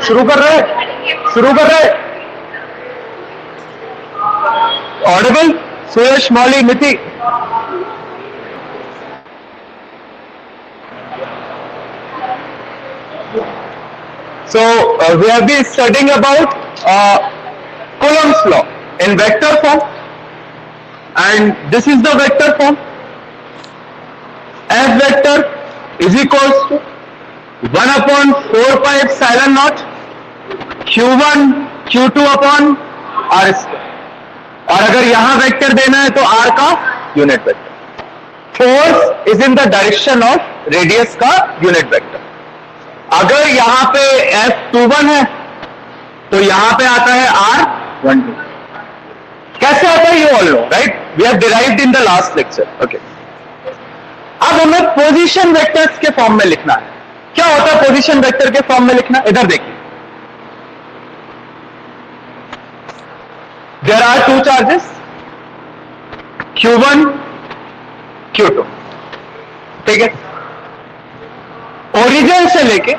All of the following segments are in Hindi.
शुरू कर रहे ऑडिबल सुयश मौली मिति So we have been studying about Coulomb's law in vector form, and this is the vector form. F vector is equals to 1 upon 4 pi epsilon naught q1 q2 upon r square. और अगर यहां वेक्टर देना है तो r का unit vector. Force is in the direction of radius का यूनिट वेक्टर. अगर यहां पे F21 है तो यहां पे आता है R12. कैसे आता है you all know, right? We have derived in the last lecture. Okay, अब हमें पोजीशन वेक्टर्स के फॉर्म में लिखना है. क्या होता है पोजीशन वेक्टर के फॉर्म में लिखना? इधर देखिए, there are two charges Q1 Q2. ठीक है, ओरिजिन से लेके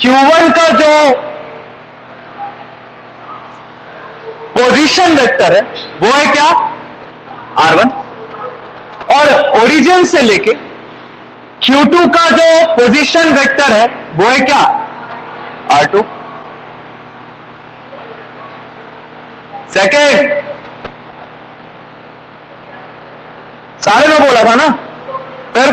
Q1 का जो पोजीशन वेक्टर है वो है क्या? R1. और ओरिजिन से लेके Q2 का जो पोजीशन वेक्टर है वो है क्या? R2. सेकेंड, सारे में बोला था ना, फिर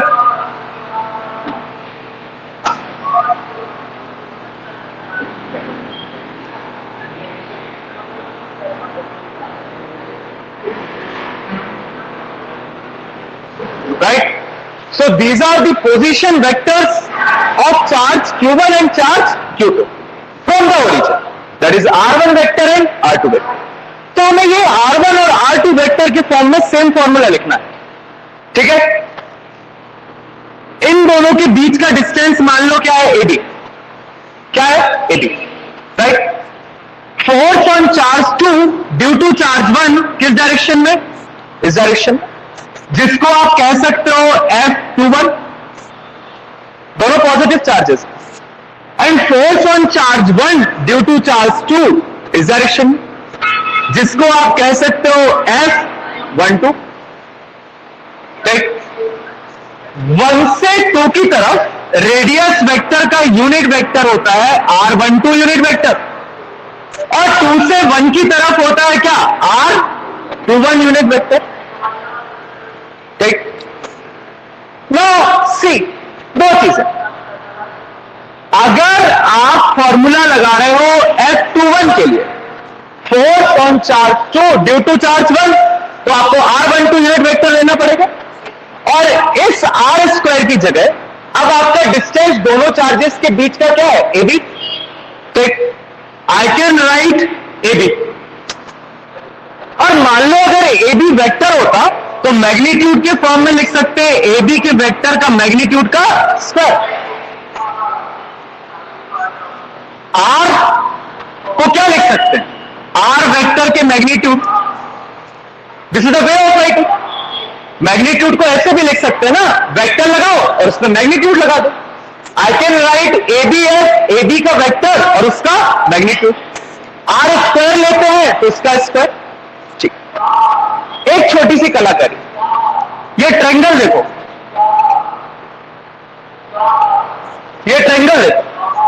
right? So these are the position vectors of charge Q1 and charge Q2 from the origin. That is R1 vector and R2 vector. तो हमें ये R1 और R2 वेक्टर के फॉर्म में सेम फॉर्मूला लिखना है. ठीक है, इन दोनों के बीच का डिस्टेंस मान लो क्या है? AB. क्या है? AB, right? Force on charge 2 due to charge 1 किस डायरेक्शन में? इस डायरेक्शन, जिसको आप कह सकते हो F21. दोनों positive charges. And force on charge 1 due to charge 2 इस डायरेक्शन, जिसको आप कह सकते हो F12. ठीक, 1 से 2 की तरफ रेडियस वेक्टर का यूनिट वेक्टर होता है R12 यूनिट वेक्टर, और 2 से 1 की तरफ होता है क्या? R21 unit vector. ठीक, नो सी, दो चीजें. अगर आप फॉर्मूला लगा रहे हो F21 के लिए, force on charge 2 due to charge 1, तो आपको R12 यूनिट वेक्टर लेना पड़ेगा. और इस R स्क्वायर की जगह अब आपका डिस्टेंस दोनों चार्जेस के बीच का क्या है? AB. ठीक, आई कैन राइट AB. और मान लो अगर AB वेक्टर होता तो मैग्नीट्यूड के फॉर्म में लिख सकते हैं AB के वेक्टर का मैग्नीट्यूड का स्क्वायर. R को क्या लिख सकते हैं? R वेक्टर के magnitude. This is the way of writing. Magnitude को ऐसे भी लिख सकते हैं ना, वेक्टर लगाओ और उसमें मैग्नीट्यूड लगा दो. आई can right AB S AB का वेक्टर और उसका मैग्नीट्यूड. R स्क्वायर लेते हैं तो उसका स्क्वायर. ठीक, एक छोटी सी कलाकारी, ये ट्रायंगल देखो, ये ट्रायंगल देखो,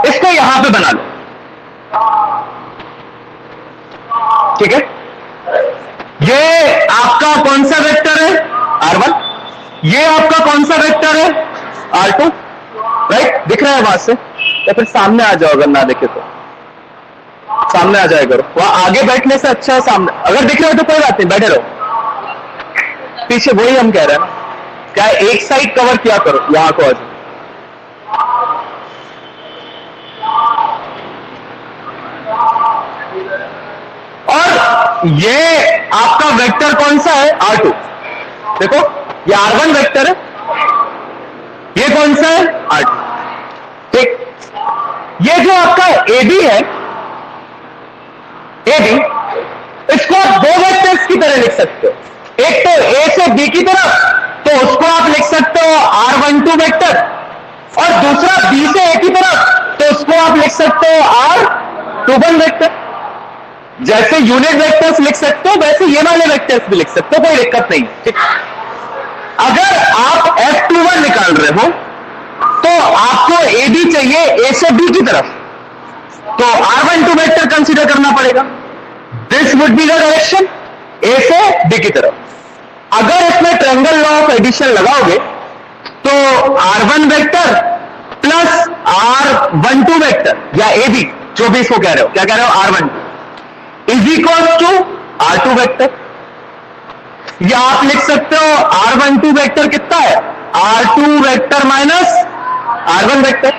इसको यहां पे बना लो. ठीक है, ये आपका कौन सा वेक्टर है? R1. ये आपका कौन सा वेक्टर है? R2. राइट, दिख रहा है वहां से? या फिर सामने आ जाओ, अगर ना दिखे तो सामने आ जाए करो. वहां आगे बैठने से अच्छा है सामने. अगर दिख रहा है तो कोई बात नहीं, बैठे रहो. पीछे वही हम कह रहे हैं ना, क्या एक साइड कवर किया करो, यहां को आ जाओ. और ये आपका वेक्टर कौन सा है? R2. देखो, ये R1 वेक्टर है, ये कौन सा है? R2. ठीक, ये जो आपका AB है, AB, इसको आप दो वेक्टर्स की तरह लिख सकते हो. एक तो A से B की तरफ, तो उसको आप लिख सकते हो R12 वेक्टर, और दूसरा बी से ए की तरफ, तो उसको आप लिख सकते हो R21 वेक्टर। जैसे यूनिट वेक्टर्स लिख सकते हो वैसे ये वाले वेक्टर्स भी लिख सकते हो, कोई दिक्कत नहीं। ठीक, अगर आप F21 निकाल रहे हो तो आपको AB चाहिए A से B की तरफ, तो R12 वेक्टर कंसीडर करना पड़ेगा। This would be the direction A से B की तरफ। अगर इसमें ट्रायंगल लॉ ऑफ एडिशन लगाओगे तो R1 vector plus R12 vector या AB, जो भी इसको कह रहे हो, क्या कह रहे हो, R12 is equal to R2 vector. या आप लिख सकते हो R12 वेक्टर कितना है, R2 vector minus R1 vector.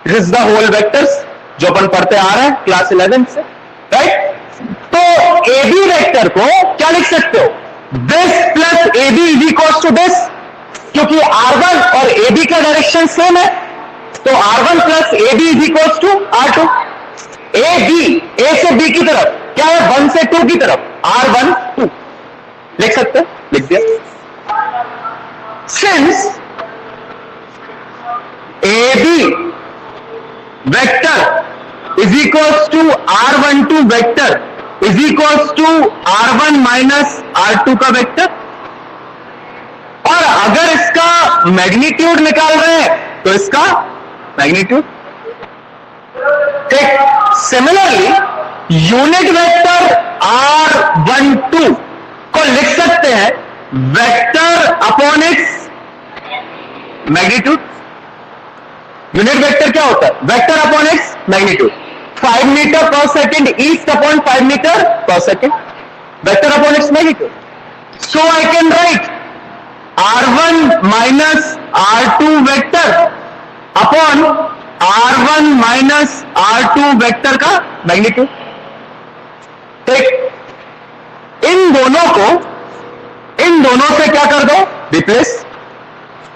This is the whole vectors जो अपन पढ़ते आ रहे हैं क्लास 11 से, राइट। तो AB वेक्टर को क्या लिख सकते हो, this plus AB is equal to this, क्योंकि R1 और AB का डायरेक्शन सेम है, तो R1 plus AB is equal to R2। A से B की तरफ क्या है, 1 से 2 की तरफ, R1 2 लिख सकते हैं, लिख दिया। Since AB vector is equals to R12 vector is equals to R1 minus R2 का वेक्टर, और अगर इसका मैग्नीट्यूड निकाल रहे हैं तो इसका मैग्नीट्यूड। ठीक, सिमिलरली यूनिट वेक्टर R12 को लिख सकते हैं vector upon its magnitude. Unit vector क्या होता है, vector upon its magnitude. 5 metre per second east upon 5 metre per second, vector upon its magnitude. So I can write R1 minus R2 vector upon R1 minus R2 vector का मैग्नीट्यूड। ठीक, इन दोनों से क्या कर दो, रिप्लेस।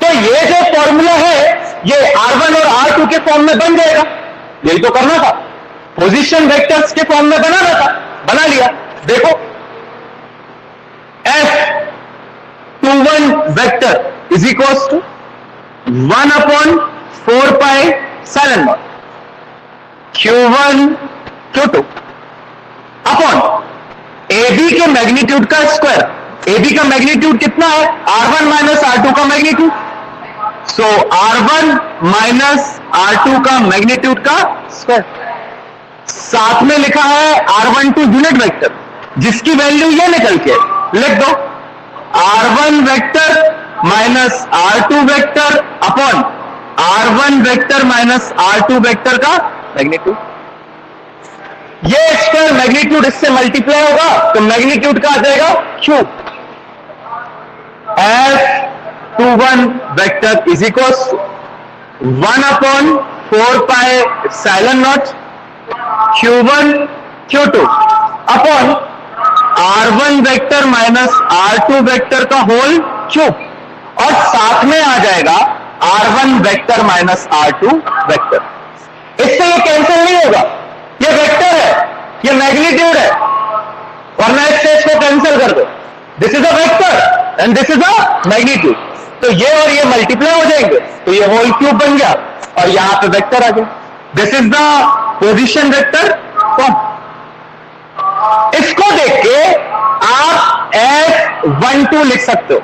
तो ये जो फॉर्मूला है ये R1 और R2 के फॉर्म में बन जाएगा। यही तो करना था, पोजीशन वेक्टर्स के फॉर्म में बनाना था, बना लिया। देखो F21 vector is equals to 1 upon 4 pi epsilon naught Q1 Q2 upon AB के मैग्नीट्यूड का स्क्वायर। AB का मैग्नीट्यूड कितना है, R1 माइनस R2 का मैग्नीट्यूड, सो R1 माइनस R2 का मैग्नीट्यूड का स्क्वायर। साथ में लिखा है R12 यूनिट वेक्टर, जिसकी वैल्यू ये निकल के लिख दो, R1 vector minus R2 vector upon R1 vector minus R2 vector का मैग्नीट्यूड। ये स्क्वायर मैग्नीट्यूड इससे मल्टीप्लाई होगा तो मैग्नीट्यूड का आ जाएगा cube. F21 vector is equal to 1 upon 4 pi epsilon naught Q1 Q2 upon R1 vector minus R2 vector का होल क्यूब, और साथ में आ जाएगा R1 vector minus R2 vector. इससे ये कैंसिल नहीं होगा, ये वेक्टर है, ये मैग्नीट्यूड है, वरना इससे इसको कैंसिल कर दो। This is a vector and this is a magnitude, तो ये और ये मल्टीप्लाई हो जाएंगे, तो ये होल क्यूब बन गया और यहां पे वेक्टर आ गया। This is the position vector form. इसको देख के आप F12 लिख सकते हो।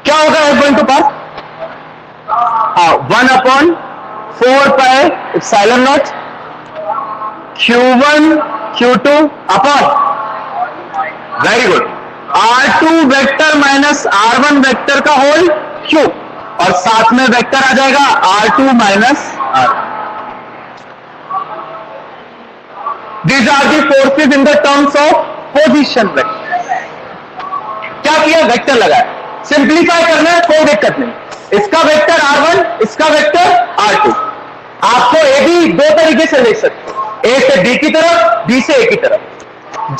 क्या होगा F12 पास, 1 upon 4 pi epsilon naught Q1 Q2 upon, very good, R2 vector minus R1 vector का होल क्यूब, और साथ में वेक्टर आ जाएगा R2 minus R। These are the forces in the terms of position vector। क्या किया, वेक्टर लगाया, सिंप्लीफाई करना है, कोई दिक्कत नहीं। इसका वेक्टर R1, इसका वेक्टर R2। आपको ए बी दो तरीके से लिख सकते हो, ए से बी की तरफ, बी से ए की तरफ।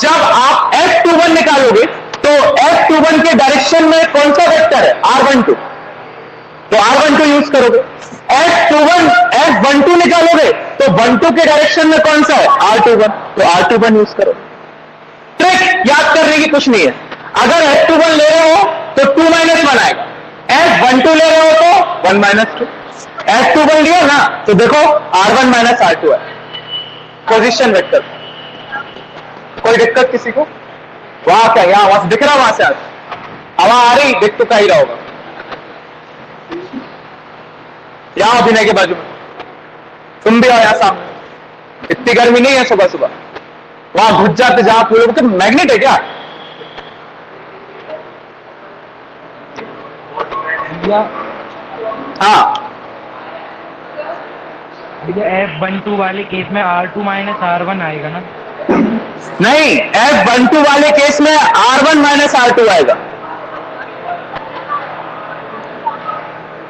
जब आप F21 निकालोगे तो F21 के डायरेक्शन में कौन सा वेक्टर है, R12, तो R12 यूज करोगे। F12 निकालोगे तो 12 के डायरेक्शन में कौन सा है, R21, तो R21 यूज करो। ट्रिक याद करने की कुछ नहीं है, अगर F21 ले रहे हो तो 2 - 1 आएगा, F12 ले रहे हो तो 1 माइनस 2, F21 लिया ना, तो देखो R1 माइनस R2 है पोजीशन वेक्टर। कोई दिक्कत किसी को? वहां क्या, यहां वहां से दिख रहा, वहां से हवा आ रही, दिख तो ही रहा होगा। यहां अभिनय के बाजू में तुम भी आओ यहां सामने, इतनी गर्मी नहीं है सुबह सुबह। वहां घुस जाते जहां फूलों के मैग्नेट है क्या? हाँ, F12 वाले केस में R2 माइनस R1 आएगा ना? नहीं, F12 वाले केस में R1 माइनस R2 आएगा।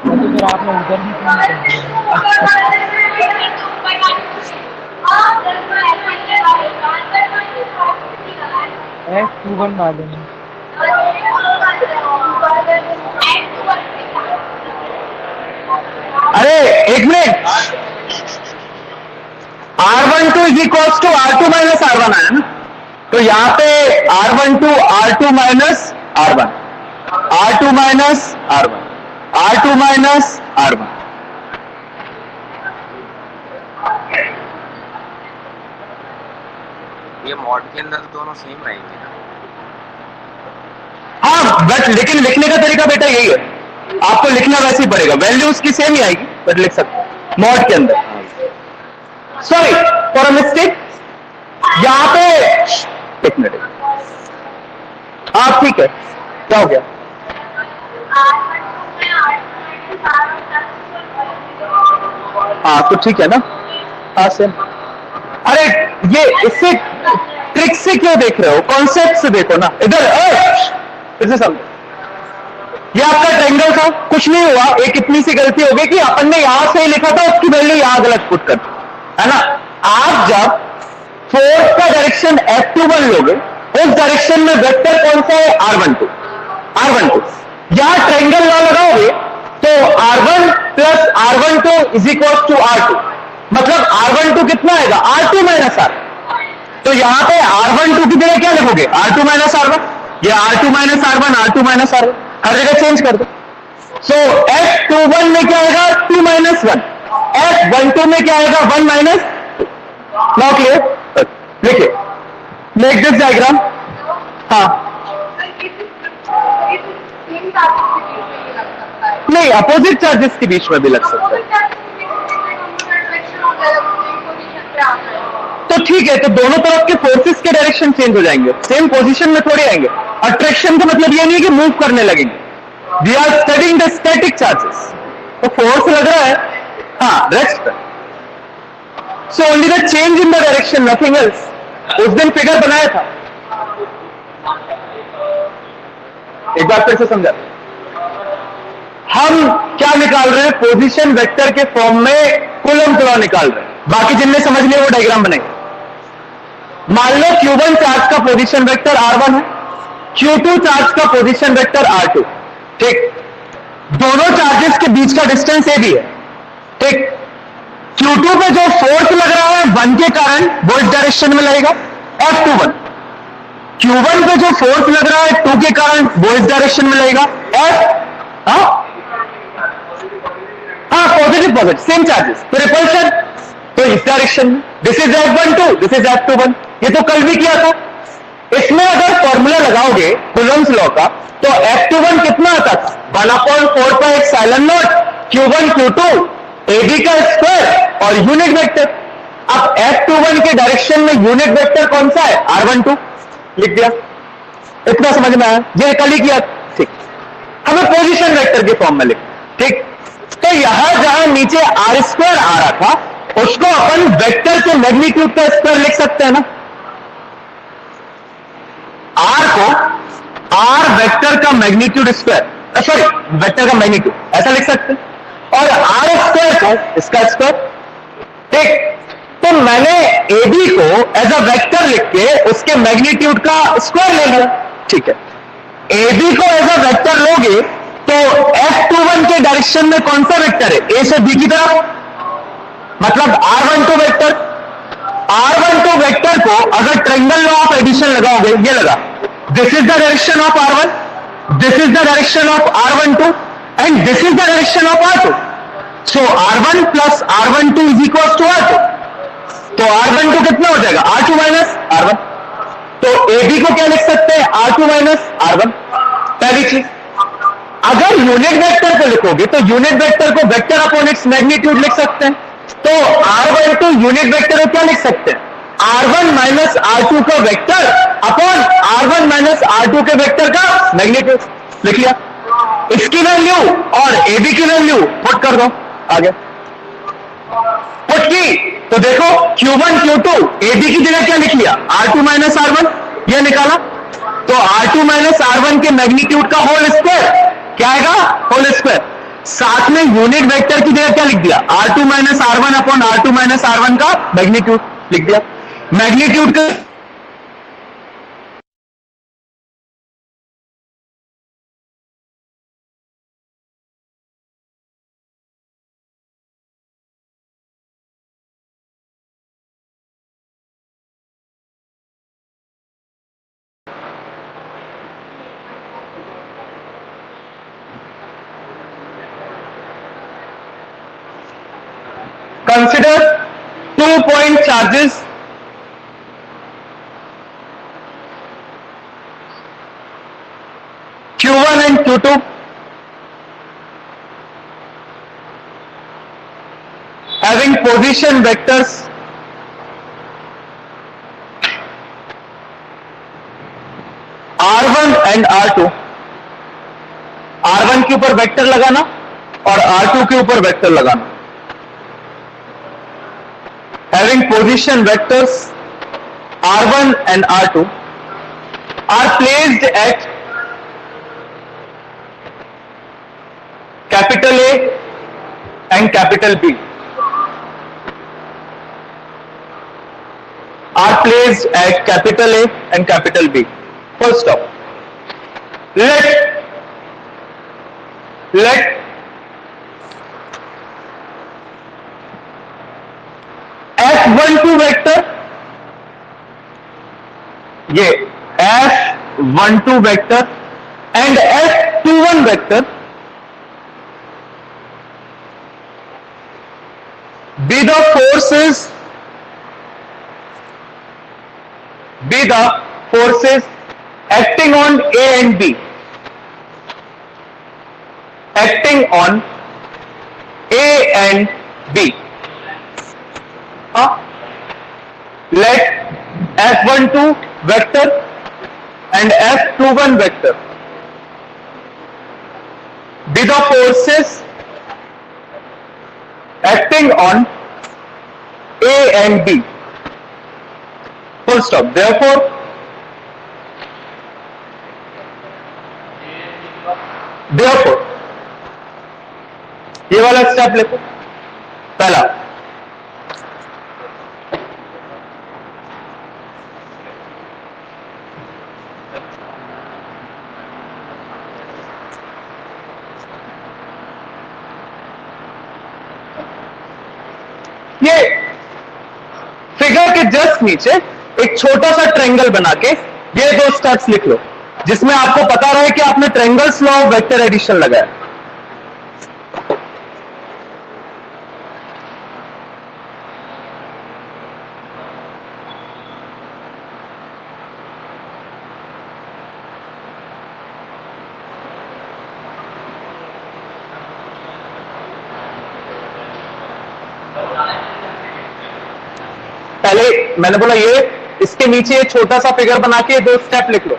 तो फिर आपने उधर भी क्यों कर दिया? F21 वाले में अरे एक minute, R12 is equal to R2 minus R1 आया ना, तो यहां पे R12 R2 minus R1, R2 minus R1, R2 minus R1। ये मॉड के अंदर तो दोनों सेम रहेंगे ना? हाँ बट लेकिन लिखने का तरीका बेटा यही है, आपको लिखना वैसे ही पड़ेगा, वैल्यू उसकी सेम ही आएगी बट लिख सकते मॉड के अंदर। सॉरी फॉर अ मिस्टेक, यहां पे एक मिनट, हाँ ठीक है, क्या हो गया? हाँ तो ठीक है ना, हाँ सेम। अरे ये इससे ट्रिक से क्यों देख रहे हो, कॉन्सेप्ट से देखो ना। इधर इसे समझो, ये आपका ट्रायंगल था, कुछ नहीं हुआ, एक इतनी सी गलती हो गई कि अपन ने यहां से ही लिखा था, उसकी वैल्यू यहां गलत पुट कर, है ना। आप जब फोर्स का डायरेक्शन F21 लोगे, उस डायरेक्शन में वेक्टर कौन सा है? R12। यहां ट्रायंगल लॉ लगाओगे तो R1 plus R12 is equal to R2, मतलब R12 कितना आएगा? R2 minus R। तो यहां पे R12 की जगह क्या लिखोगे? R2 माइनस R1, ये R2 minus R1, R2 minus R1, हर जगह चेंज कर दो। सो F21 में क्या आएगा? 2 माइनस 1, F12 में क्या आएगा? 1 माइनस। Now clear? लिखिए, मेक दिस डायग्राम। हाँ नहीं, अपोजिट चार्जेस के बीच में भी लग सकता है। तो ठीक है, तो दोनों तरफ के फोर्सेस के डायरेक्शन चेंज हो जाएंगे, सेम पोजीशन में थोड़े आएंगे। अट्रैक्शन का मतलब ये नहीं है कि मूव करने लगेंगे, we are studying the static charges. तो फोर्स लग रहा है, हाँ रेस्ट पर, so only the change in the direction, nothing else. उस दिन फिगर बनाया था, एक बार फिर से समझा। हम क्या निकाल रहे हैं? पोजीशन वेक्टर के फॉर्म में कूलम्ब लॉ निकाल रहे हैं। बाकी जिनने समझ लिया वो डायग्राम बनाएंगे। मान लो Q1 चार्ज का पोजीशन वेक्टर R1 है, Q2 चार्ज का पोजीशन वेक्टर R2, ठीक। दोनों चार्जेस के बीच का डिस्टेंस ए भी है, ठीक। Q2 पे जो फोर्स लग रहा है 1 के कारण, वो इस डायरेक्शन में लगेगा, F21। Q1 पे जो फोर्स लग रहा है 2 के कारण, वो इस डायरेक्शन में लगेगा, हाँ पॉजिटिव सेम चार्जेस, तो रिपल्शन तो इस डायरेक्शन में। This is F12, this is F21, ये तो कल भी किया था। इसमें अगर फॉर्मूला लगाओगे कूलम्ब्स लॉ का, तो F21 कितना आता? 1/4 Q1 Q2 AB का स्क्वायर और यूनिट वेक्टर। अब F21 के डायरेक्शन में यूनिट वेक्टर कौन सा है? R12, लिख दिया। इतना समझ में आया? ये कल ही किया, ठीक। हमें पोजीशन वेक्टर के फॉर्म में लिख, ठीक। तो यहां जहां नीचे R स्क्वायर आ रहा था, उसको अपन वेक्टर के मैग्नीट्यूड का स्क्वायर लिख सकते हैं ना। R को R वेक्टर का मैग्नीट्यूड स्क्वायर, सॉरी वेक्टर का मैग्नीट्यूड, ऐसा लिख सकते हैं। और R स्क्वायर को इसका स्क्वायर, ठीक। तो मैंने AB को एज अ वेक्टर लिख के उसके मैग्नीट्यूड का स्क्वायर ले लिया, ठीक है। AB को एज अ वेक्टर लोगे तो F21 के डायरेक्शन में कौन सा वेक्टर है? A से B की तरफ, मतलब R12 वेक्टर। R12 वेक्टर को अगर ट्रायंगल लॉ ऑफ एडिशन लगाओगे, ये लगा, this is the direction of R1, this is the direction of R12, and this is the direction of R2. So R1 plus R12 is equals to R2. तो R12 कितना हो जाएगा? R2 minus R1. तो AB को क्या लिख सकते हैं? R2 minus R1. पहली चीज. अगर यूनिट वेक्टर को लिखोगे तो यूनिट वेक्टर को वेक्टर अपॉन इट्स मैग्नीट्यूड लिख सकते हैं. तो R12 यूनिट वेक्टर को क्या लिख सकते हैं? R1 माइनस R2 का vector upon R1 minus R2 के वेक्टर का मैग्नीट्यूड. लिख लिया. इसकी वैल्यू और AB की वैल्यू पुट कर दो. आगे पुट की तो देखो Q1 Q2 AB की जगह क्या लिख लिया? R2 minus R1. यह निकाला. तो R2 माइनस R1 के मैग्नीट्यूड का होल स्क्वायर क्या आएगा? Whole square. साथ में यूनिट वेक्टर की जगह क्या लिख दिया? R2 minus R1 upon R2 minus R1 का मैग्नीट्यूड लिख दिया. मैग्नीट्यूड का consider 2-point charges Q1 and Q2 having position vectors R1 and R2. R1 के ऊपर वेक्टर लगाना और R2 के ऊपर वेक्टर लगाना. Having position vectors R1 and R2 are placed at capital A and capital B. Are placed at capital A and capital B. Full stop. Let F12 vector, ये F12 vector and F21 vector be the forces acting on A and B. Acting on A and B. Let F12 vector and F21 vector be the forces acting on A and B. Full stop. Therefore, ये वाला स्टेप लिखो. पहला, ये फिगर के जस्ट नीचे एक छोटा सा ट्रायंगल बना के ये दो स्टेप्स लिख लो, जिसमें आपको पता रहे कि आपने triangles law of vector addition लगाया. पहले मैंने बोला ये इसके नीचे छोटा सा फिगर बना के दो स्टेप लिख लो,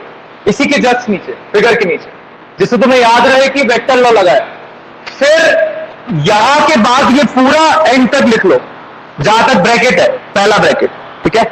इसी के जस्ट नीचे फिगर के नीचे, जिससे तुम्हें याद रहे कि वेक्टर लॉ लगाया. फिर यहां के बाद ये पूरा एंड तक लिख लो जहां तक ब्रैकेट है, पहला ब्रैकेट. ठीक है.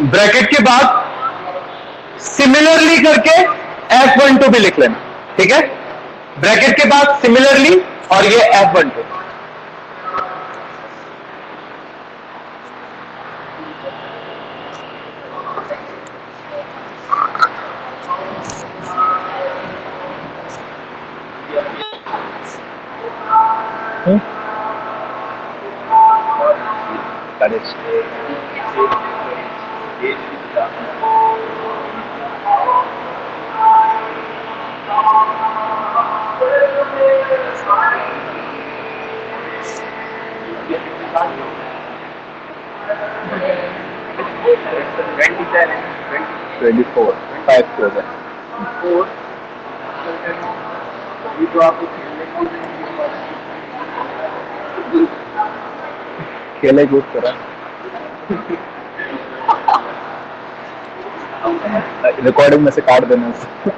ब्रैकेट के बाद सिमिलरली करके F12 भी लिख लेना, ठीक है। ब्रैकेट के बाद सिमिलरली और ये F12। खेले कूद करा रिकॉर्डिंग में से काट देना उसे।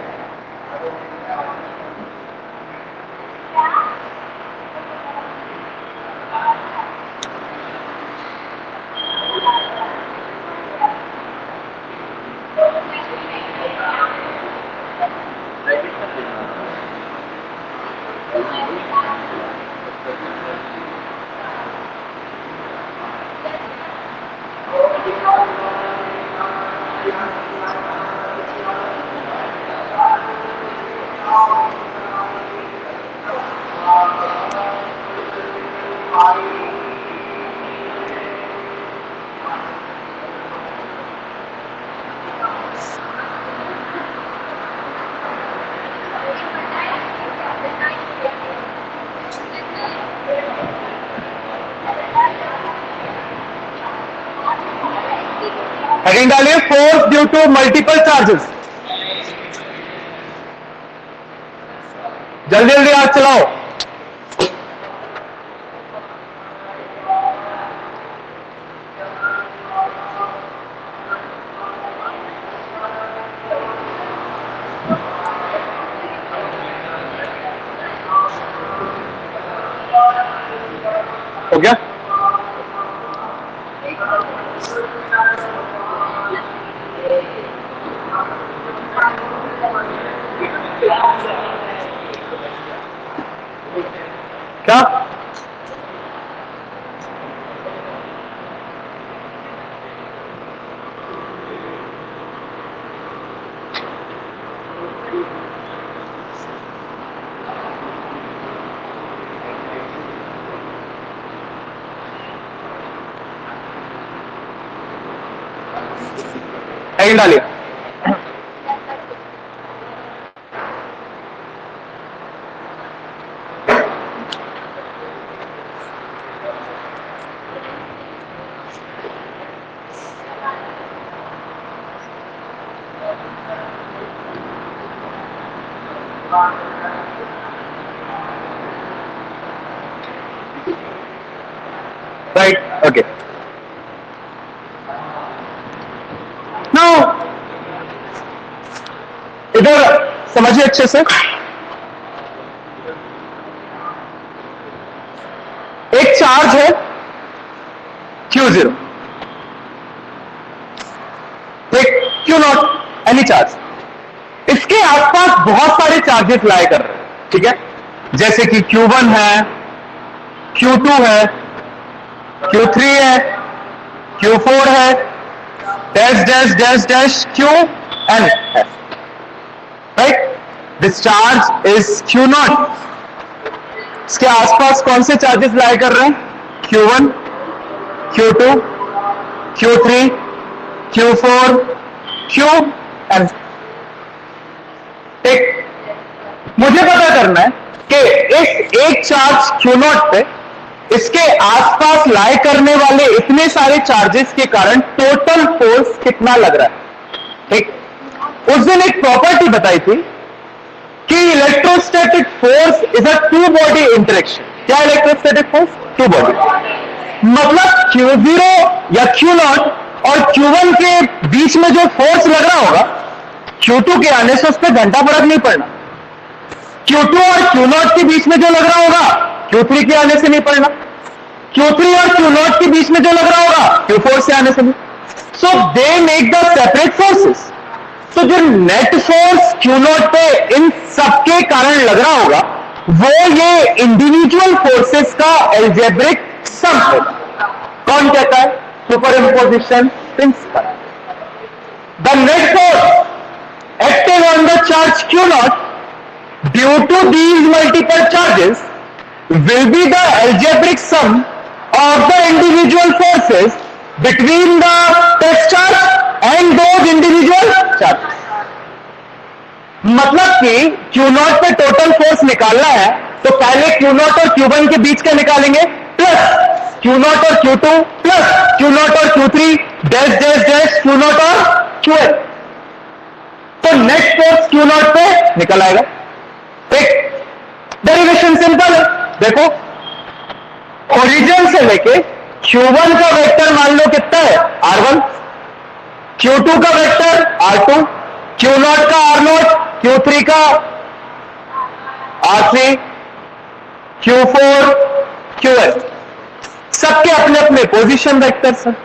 हेडिंग डालिए, force due to multiple charges. जल्दी जल्दी हाथ चलाओ। हो गया? क्या? हेडिंग डालिए। Right, okay. नाउ इधर समझिए अच्छे से। एक चार्ज है Q0, एक Q0, एनी चार्ज। इसके आसपास बहुत सारे चार्जेस लाए कर रहे हैं, ठीक है। जैसे कि Q1 है, Q2 है, Q3 है, Q4 है, dash dash dash dash Qn है, right. This charge is Q0। इसके आसपास कौन से चार्जेस लाए कर रहे हैं? Q1, Q2, Q3, Q4, Qn। ठीक, मुझे पता करना है कि इस एक चार्ज Q0 पे इसके आसपास लाए करने वाले इतने सारे चार्जेस के कारण टोटल फोर्स कितना लग रहा है। ठीक, उस दिन एक प्रॉपर्टी बताई थी कि electrostatic force is a two body interaction. क्या इलेक्ट्रोस्टैटिक फोर्स? Two body. मतलब Q0 या Q0 और Q1 के बीच में जो फोर्स लग रहा होगा, Q2 के आने से उस पर घंटा फर्क नहीं पड़ना। Q2 और Q0 के बीच में जो लग रहा होगा, Q3 के आने से नहीं पड़ना। Q3 और Q0 के बीच में जो लग रहा होगा, Q4 से आने से नहीं। So they make the separate forces. तो जो नेट फोर्स क्यू नॉट पे इन सबके कारण लग रहा होगा वो ये इंडिविजुअल फोर्सेस का एल्जेब्रिक सम होगा. कौन कहता है? Superposition principle. The net force acting on the charge Q naught due to these multiple charges will be the algebraic sum of the individual forces between the test charge and those individual charges. मतलब कि Q0 पे टोटल फोर्स निकालना है तो पहले Q0 और Q1 के बीच का निकालेंगे प्लस Q0 और Q2 प्लस Q0 और Q3 dash dash dash Q0 और Qn. तो नेट फोर्स Q0 पे निकल आएगा. एक डेरिवेशन सिंपल है. देखो ओरिजिन से लेके Q1 का वेक्टर मान लो कितना है? R1. Q2 का वेक्टर R2, Q0 का R0, Q3 का R3, Q4 Qn. सबके अपने अपने पोजीशन वेक्टर्स हैं.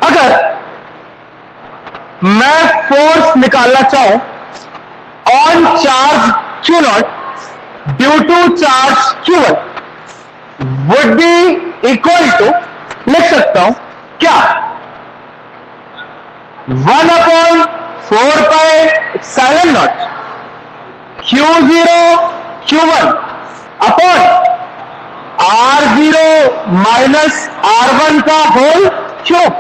अगर मैं फोर्स निकालना चाहूं on charge Q0 due to charge Q1 would be equal to, लिख सकता हूं क्या? 1/4πε0 Q0 Q1 upon R0 minus R1 का होल क्यूब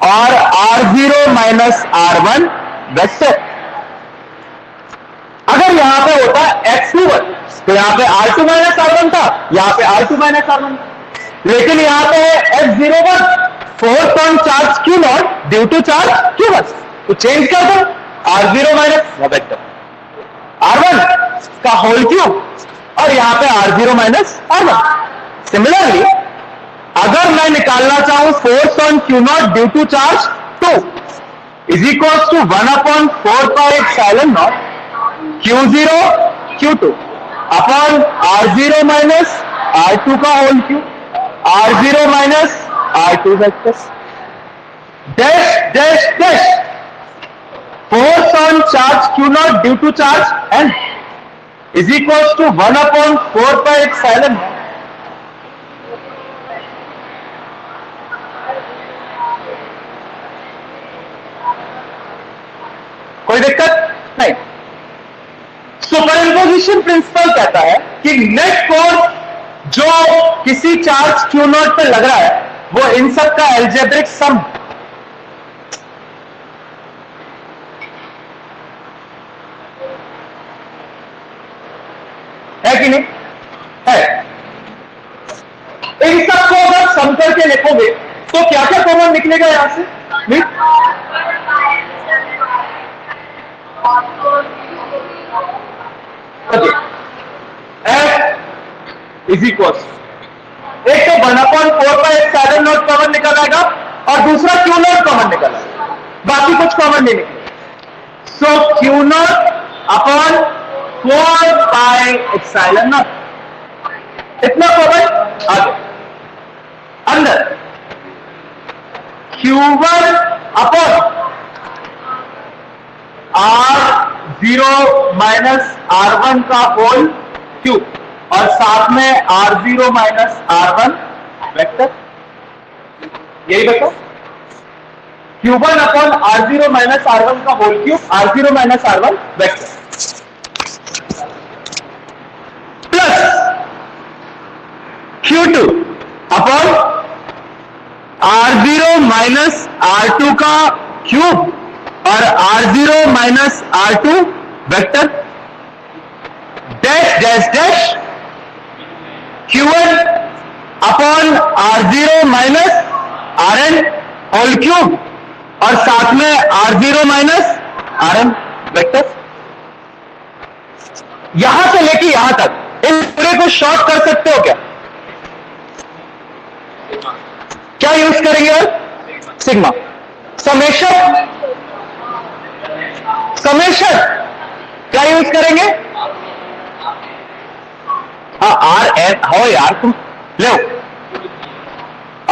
और R0 माइनस R1 वेक्टर. अगर यहां पे होता X21 तो यहां पे R2 माइनस R1 था, यहां पे R2 माइनस R1 था. लेकिन यहां पे X01 force on charge Q0 due to charge Q1 तो चेंज कर दो R0 माइनस वेक्टर R1 का होल क्यूब और यहां पे R0 माइनस R1. सिमिलरली अगर मैं निकालना चाहूं force on Q0 due to charge 2 is equal to 1/4πε0 Q0 Q2 upon R0 minus R2 का whole cube R0 minus R2 vectors dash dash dash force on charge Q0 due to charge N is equal to 1/4πε0 कोई दिक्कत नहीं. सुपरइम्पोजिशन प्रिंसिपल कहता है कि नेट फोर्स जो किसी चार्ज Q0 पे लग रहा है वो इन सब का एल्जेब्रिक सम है कि नहीं है. इन सबको अगर सम करके लिखोगे तो क्या क्या कॉमन निकलेगा यहां से? नहीं? F इज इक्वल एक तो 1/4πε0 कॉमन निकल आएगा और दूसरा Q0 कॉमन निकल आएगा, बाकी कुछ कॉमन नहीं निकलेगा. सो Q0 अपॉन 4πε0 इतना कॉमन आगे. अंदर Q1 upon R0 minus R1 का होल क्यूब और साथ में R0 माइनस R1 वेक्टर. यही बताओ Q1 upon R0 minus R1 का whole cube R0 minus R1 vector plus Q2 upon R0 minus R2 का क्यूब और R0 minus R2 vector dash dash dash Q1 upon R0 minus Rn whole cube और साथ में R0 माइनस Rn वेक्टर. यहां से लेके यहां तक इन पूरे को शॉर्ट कर सकते हो क्या? क्या यूज करेंगे? और सिग्मा समेशन समेशन क्या यूज करेंगे? हाँ, आर एन हो यार, तुम लो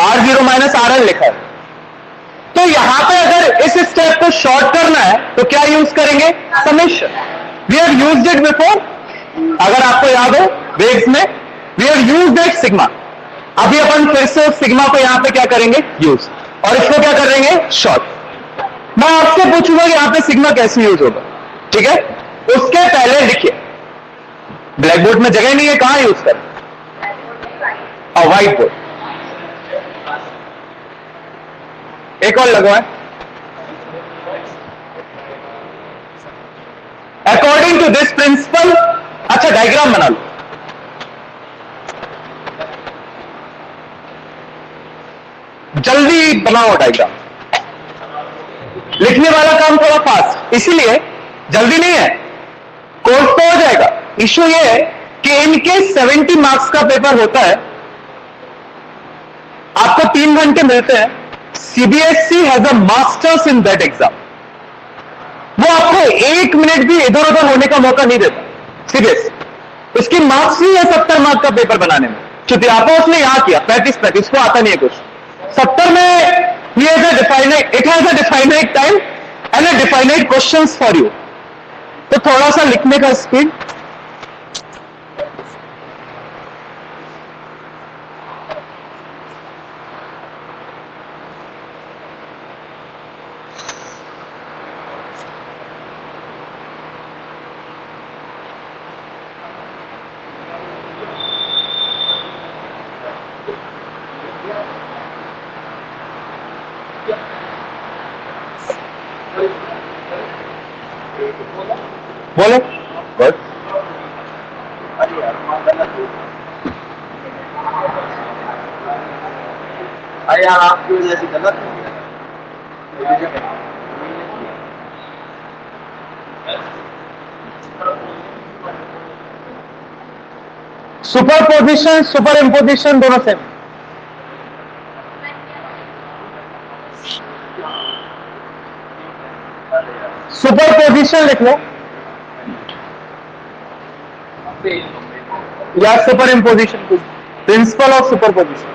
R0 माइनस RL लिखा है। तो यहां पे अगर इस स्टेप को शॉर्ट करना है तो क्या यूज करेंगे? Summation. We have used it before, अगर आपको याद हो वेव्स में we have used it sigma. अभी अपन फिर से सिग्मा को यहां पे क्या करेंगे? यूज, और इसको क्या करेंगे? शॉर्ट। मैं आपसे पूछूंगा कि यहां पे सिग्मा कैसे यूज होगा, ठीक है? उसके पहले लिखिए, ब्लैक बोर्ड में जगह नहीं है, कहां यूज करें? और व्हाइट बोर्ड। एक और लगवाएं। अकॉर्डिंग टू दिस प्रिंसिपल, अच्छा डायग्राम बना लो। जल्दी बनाओ डायग्राम, लिखने वाला काम थोड़ा फास्ट, इसीलिए जल्दी नहीं है, कोर्स तो हो जाएगा। इश्यू ये है कि इनके 70 मार्क्स का पेपर होता है, आपको 3 घंटे मिलते हैं। CBSE has a masters in that exam, वो आपको 1 मिनट भी इधर उधर होने का मौका नहीं देता। सीबीएसई उसकी मार्क्स ही है 70 मार्क्स का पेपर बनाने में। चुतियापा उसने यहां किया 35 को आता नहीं है कुछ। 70 में he has a definite, it has a definite time and a definite questions for you। तो थोड़ा सा लिखने का स्पीड, बोलो। गुड। अरे यार आपकी वजह से गलत हो गया। सुपरपोजिशन सुपर इम्पोजिशन दोनों सेम। सुपरपोजिशन लिख लो या super imposition, principle of superposition.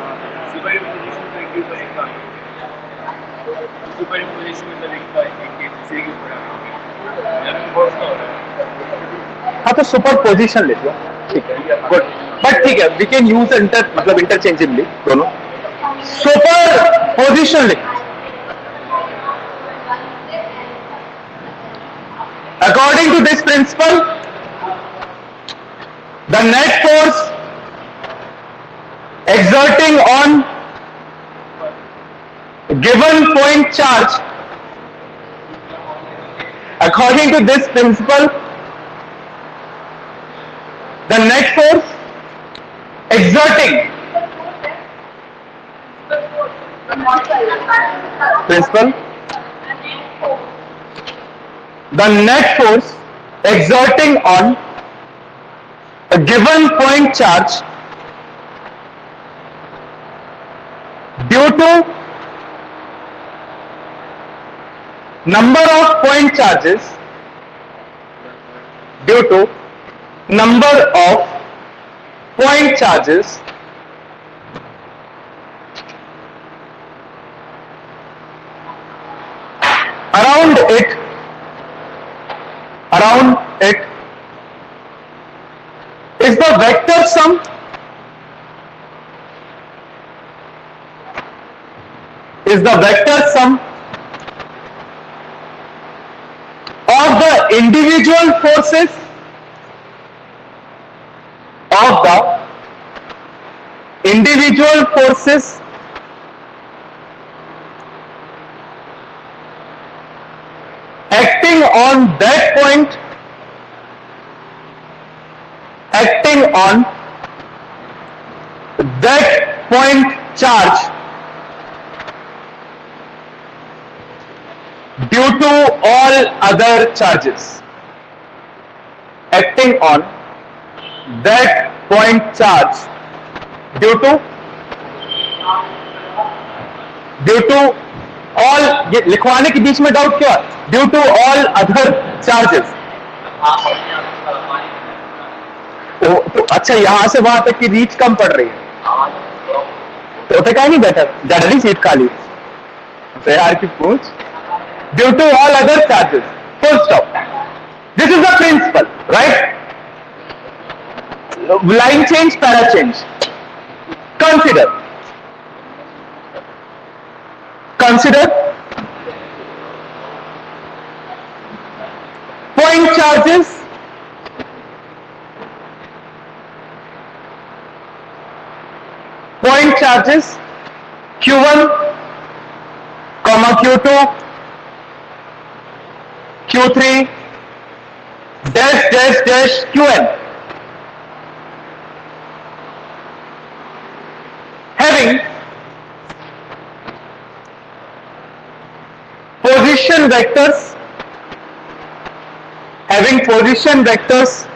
हाँ तो सुपरपोजिशन लिख लो, ठीक है, गुड। बट ठीक है, वी कैन यूज मतलब इंटरचेंजेबली दोनों। सुपरपोजिशन लिख, according to this principle, the net force exerting on given point charge, according to this principle, the net force exerting principle, the net force exerting on a given point charge due to number of point charges, due to number of point charges around it is the vector sum of the individual forces acting on that point, charge due to all other charges, acting on that point charge due to all, ये लिखवाने के बीच में डाउट क्यों है? Due to all other charges, तो अच्छा यहां से वहां तक की रीच कम पड़ रही है तो होता क्या नहीं बेटर जनरली सीट खाली तो यार की पूछ due to all other charges full stop this is the principle right line change para change consider point charges q1 comma q2 q3 dash dash dash qn having position vectors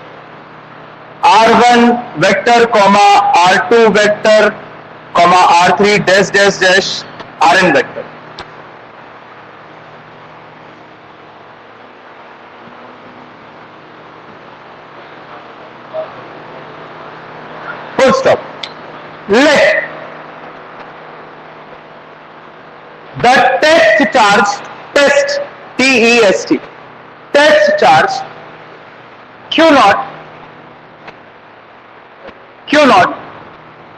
r1 vector comma r2 vector comma r3 dash dash dash rn vector full stop let the test charge test test test charge q naught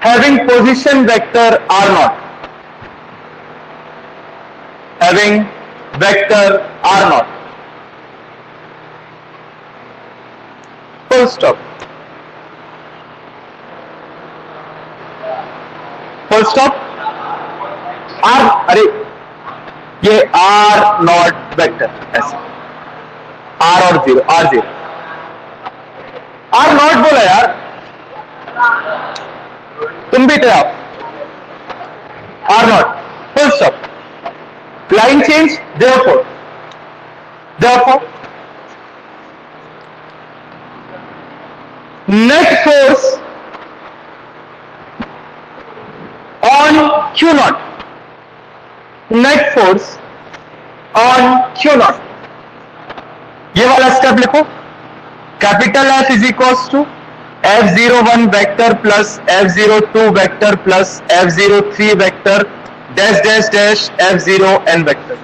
having position vector r naught full stop r अरे ये r नॉट वेक्टर ऐसे r और जीरो r नॉट बोला यार तुम भी थे आप r not full stop line change therefore net force on q naught ये वाला स्टेप लिखो capital F is equals to F01 vector plus F02 vector plus F03 vector dash dash dash F0n vector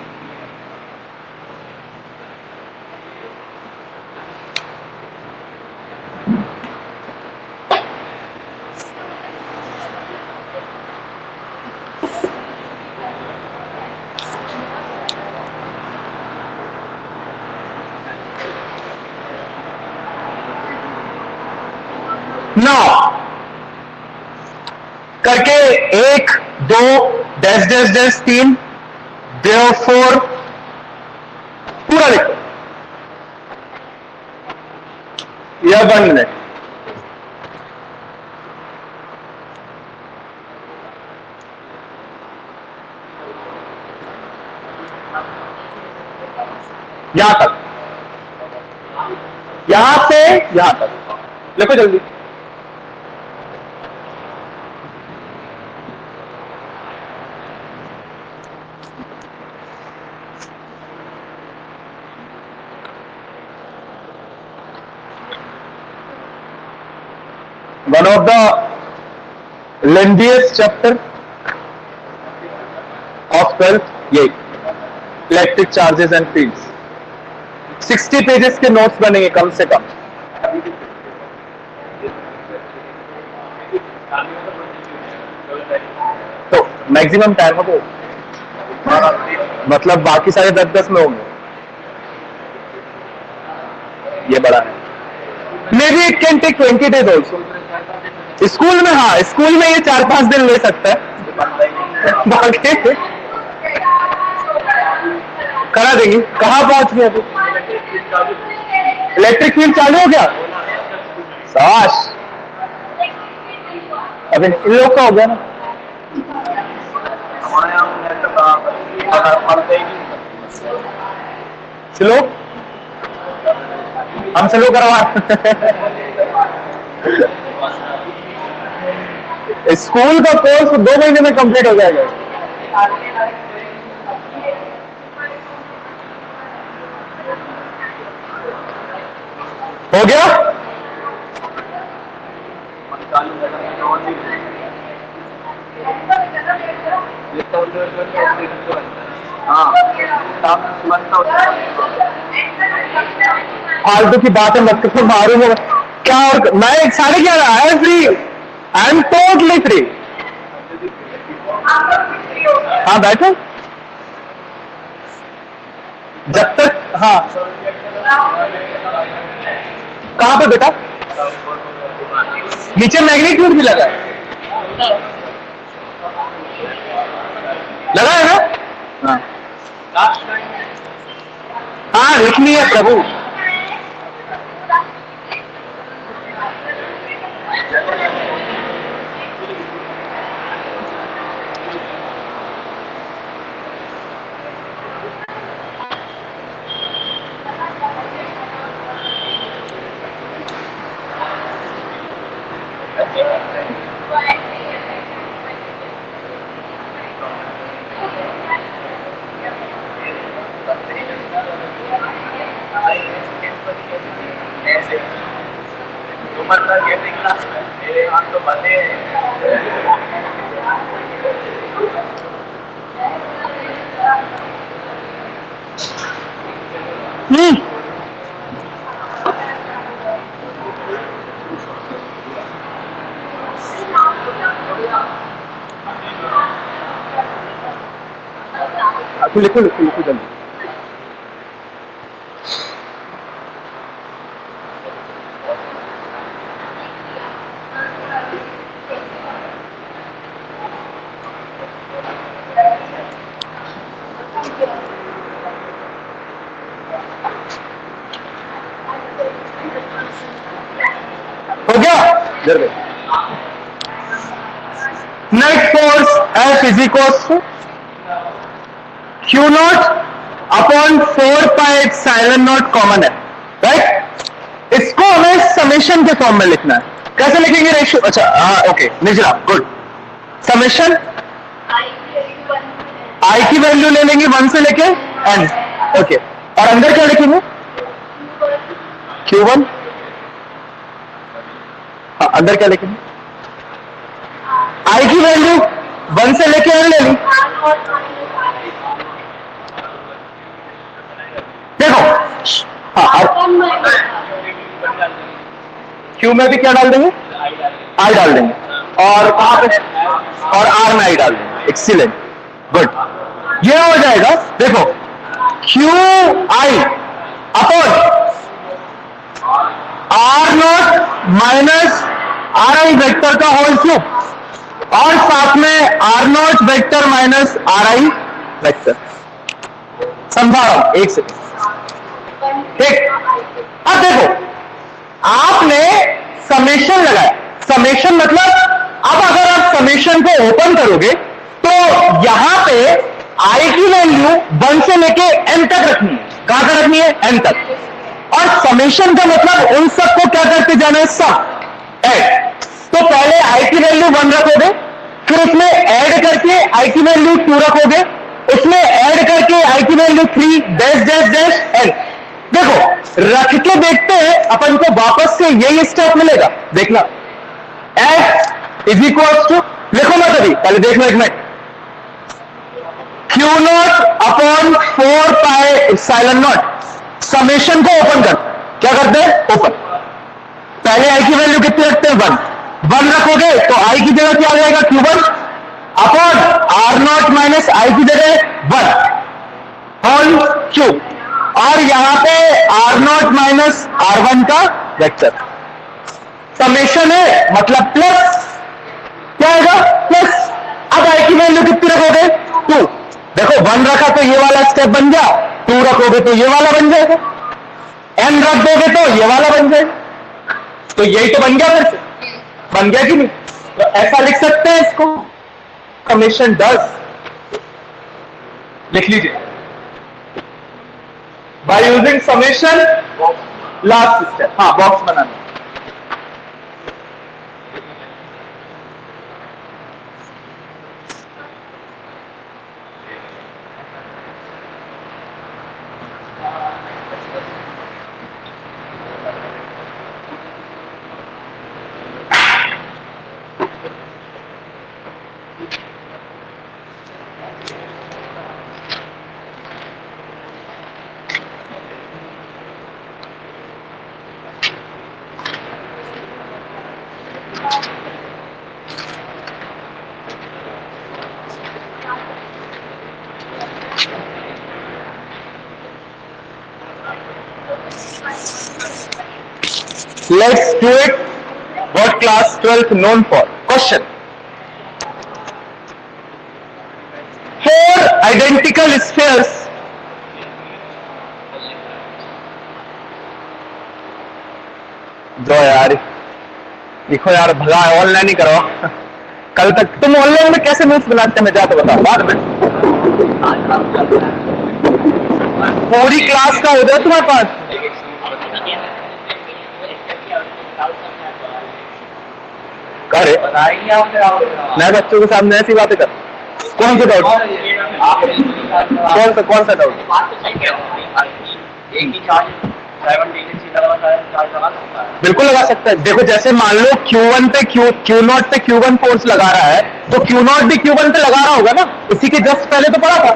नौ करके एक दो डैश डैश डैश तीन therefore पूरा लिखो यह 1 मिनट यहां तक यहां से यहां तक लिखो जल्दी one of the lengthiest chapter of 12th ये electric charges and fields 60 pages के नोट्स बनेंगे कम से कम तो मैक्सिमम टाइम हो तो मतलब बाकी सारे 10-10 में होंगे ये बड़ा है maybe it can take 20 days also school में हाँ स्कूल में ये 4-5 दिन ले सकता है बाकी करा देंगे कहां पहुंच गया तू इलेक्ट्रिक फील्ड चालू हो गया साश अभी इन लोग का हो गया ना स्लो हम स्लो करवा स्कूल का कोर्स 2 महीने में कंप्लीट हो जाएगा हो गया? फालतू की बातें मत करो, मारूंगा क्या। और मैं 11:30 I am free, I am totally free. हाँ बैठो, जब तक। हाँ कहाँ पे बेटा? नीचे मैग्नीट्यूड भी लगा है, लगा है ना? हाँ हाँ लिखनी है प्रभु। तो बने लिखो लिखो लिखो जल्दी। हो गया? जल्दी। Net force F is equals to Q naught upon 4 pi epsilon naught common है, राइट? इसको हमें समेशन के फॉर्म में लिखना है। कैसे लिखेंगे रेशियो? अच्छा हाँ ओके निजरा गुड। समेशन आई की वैल्यू ले लेंगे 1 से लेके n, ओके। और अंदर क्या लिखेंगे? Q1। हाँ अंदर क्या लिखेंगे? आई की वैल्यू 1 से लेके n ले ली। देखो हाँ क्यू में भी क्या डाल देंगे? आई डाल देंगे। और कहां पे? और आर में आई डाल देंगे। Excellent good. ये हो जाएगा देखो Q I upon R naught minus R I vector का होल क्यूब और साथ में R naught vector minus R I vector. समझा रहा हूं एक सेकेंड, ठीक? अब देखो आपने समेशन लगाया। समेशन मतलब अब अगर आप समेशन को ओपन करोगे तो यहां पे आई की वैल्यू 1 से लेके n तक रखनी है। कहां तक रखनी है? n तक। और समेशन का मतलब उन सबको क्या करते जाना है? सम ऐड। तो पहले आई की वैल्यू 1 रखोगे, फिर उसमें ऐड करके आई की वैल्यू 2 रखोगे, उसमें ऐड करके आई की value 3 dash dash dash n। देखो रख के देखते हैं अपन को वापस से यही स्टेप मिलेगा। देखना f इज इक्वल टू, लिखो मत अभी, पहले देख लो एक minute. Q naught upon 4 pi epsilon not. Summation को ओपन कर, क्या करते हैं? ओपन। पहले आई की वैल्यू कितनी रखते हैं? 1 रखोगे तो आई की जगह क्या आ जाएगा? Q1 upon R naught minus I की जगह 1 होल क्यूब। और यहां पे R naught minus R one का वेक्टर। समेशन है मतलब प्लस, क्या आएगा? प्लस। अब आई की वैल्यू कितनी रखोगे? 2। देखो 1 रखा तो ये वाला स्टेप बन गया, 2 रखोगे तो ये वाला बन जाएगा, n रख दोगे तो ये वाला बन जाएगा। तो यही तो बन गया, फिर से बन गया कि नहीं? तो ऐसा लिख सकते हैं इसको, समेशन डज। लिख लीजिए by using summation last step. हाँ बॉक्स बनाना। Let's do it. What class 12th known for? Question. Four identical spheres दो यार, लिखो यार, भला ऑनलाइन ही करो। कल तक तुम ऑनलाइन में कैसे नोट्स बनाते हैं मैं जाते बताओ बाद में। पूरी क्लास का हो जाए तुम्हारे पास। करे मैं बच्चों के सामने ऐसी बातें कर। कौन सा डाउट? कौन सा डाउट? बिल्कुल लगा सकता है। देखो जैसे मान लो Q1 पे Q0 पे Q1 फोर्स लगा रहा है तो Q0 भी Q1 पे लगा रहा होगा ना। इसी के जस्ट पहले तो पढ़ा था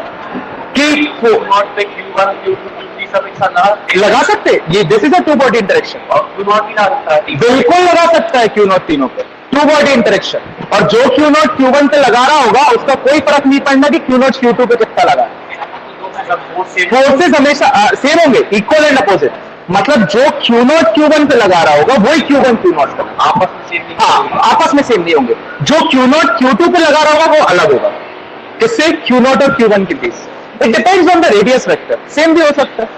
कि Q0 पे Q1 Q2 सब एक साथ लगा सकते। ये this is a two body interaction. और Q0 भी लगा सकता है, बिल्कुल लगा सकता है Q0 तीनों पे, टू बॉडी इंटरेक्शन। और जो Q0 Q1 पे लगा रहा होगा उसका कोई फर्क नहीं पड़ना कि Q0 Q2 पे कितना लगा है। फोर्सेस हमेशा सेम होंगे, इक्वल एंड अपोजिट। मतलब जो Q0 Q1 पे लगा रहा होगा वही Q1 Q0 पे आपस में सेम नहीं। हाँ, आपस में सेम नहीं होंगे। जो Q0 Q2 पे लगा रहा होगा वो अलग होगा। किससे? Q0 और Q1 के बीच। It depends on the radius vector. Same भी हो सकता है।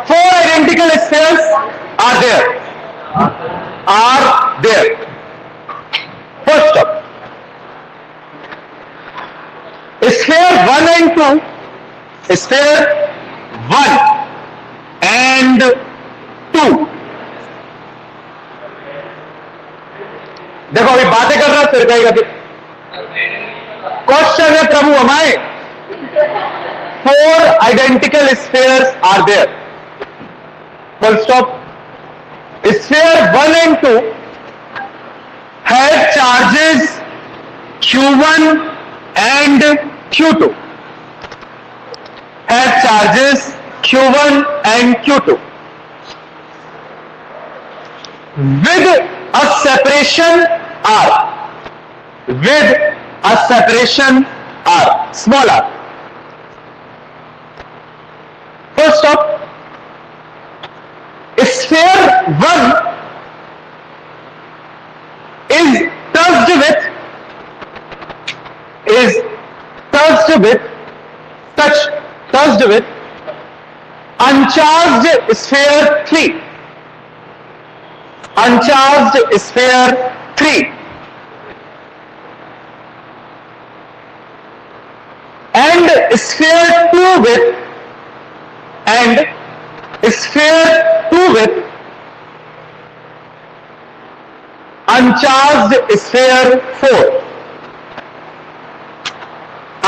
Four identical spheres are there. First up, sphere 1 and 2, sphere 1 and 2। देखो अभी बातें कर रहा फिर कहेगा कि क्वेश्चन है प्रभु हमारे। Four identical spheres are there. Full stop. Sphere 1 and 2 have charges Q1 and Q2. Have charges Q1 and Q2 with a separation R. With a separation R, small r. Full stop. Sphere 1 is touched with uncharged sphere 3. Uncharged sphere 3 and sphere 2 with uncharged sphere 4.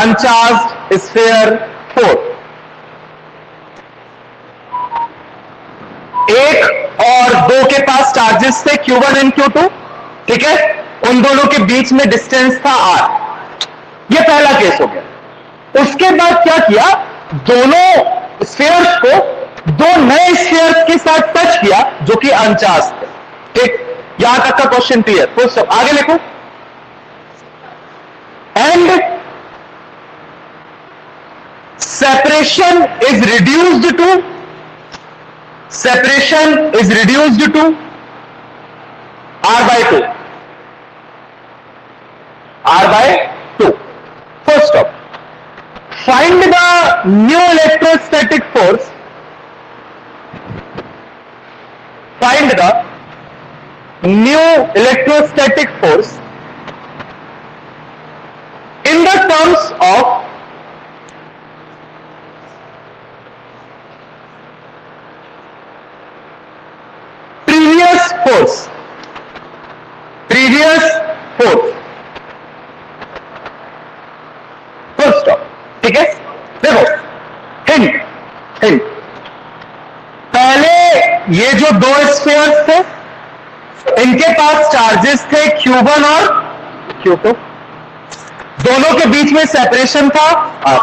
Uncharged sphere 4। एक और दो के पास चार्जेस थे Q1 एंड Q2, ठीक है। उन दोनों के बीच में डिस्टेंस था R। ये पहला केस हो गया। उसके बाद क्या किया, दोनों स्फीयर्स को दो नए स्फीयर्स के साथ टच किया जो कि अनचार्ज थे, ठीक। यहां तक का क्वेश्चन क्लियर। Full stop. आगे लिखो। And separation is reduced to R/2। R/2। Full stop. Find the new electrostatic force. Find the new electrostatic force in the terms of previous force. Full stop। ठीक है। देखो हिंट। पहले ये जो दो स्फीयर्स थे इनके पास चार्जेस थे Q1 और Q2। दोनों के बीच में सेपरेशन था R।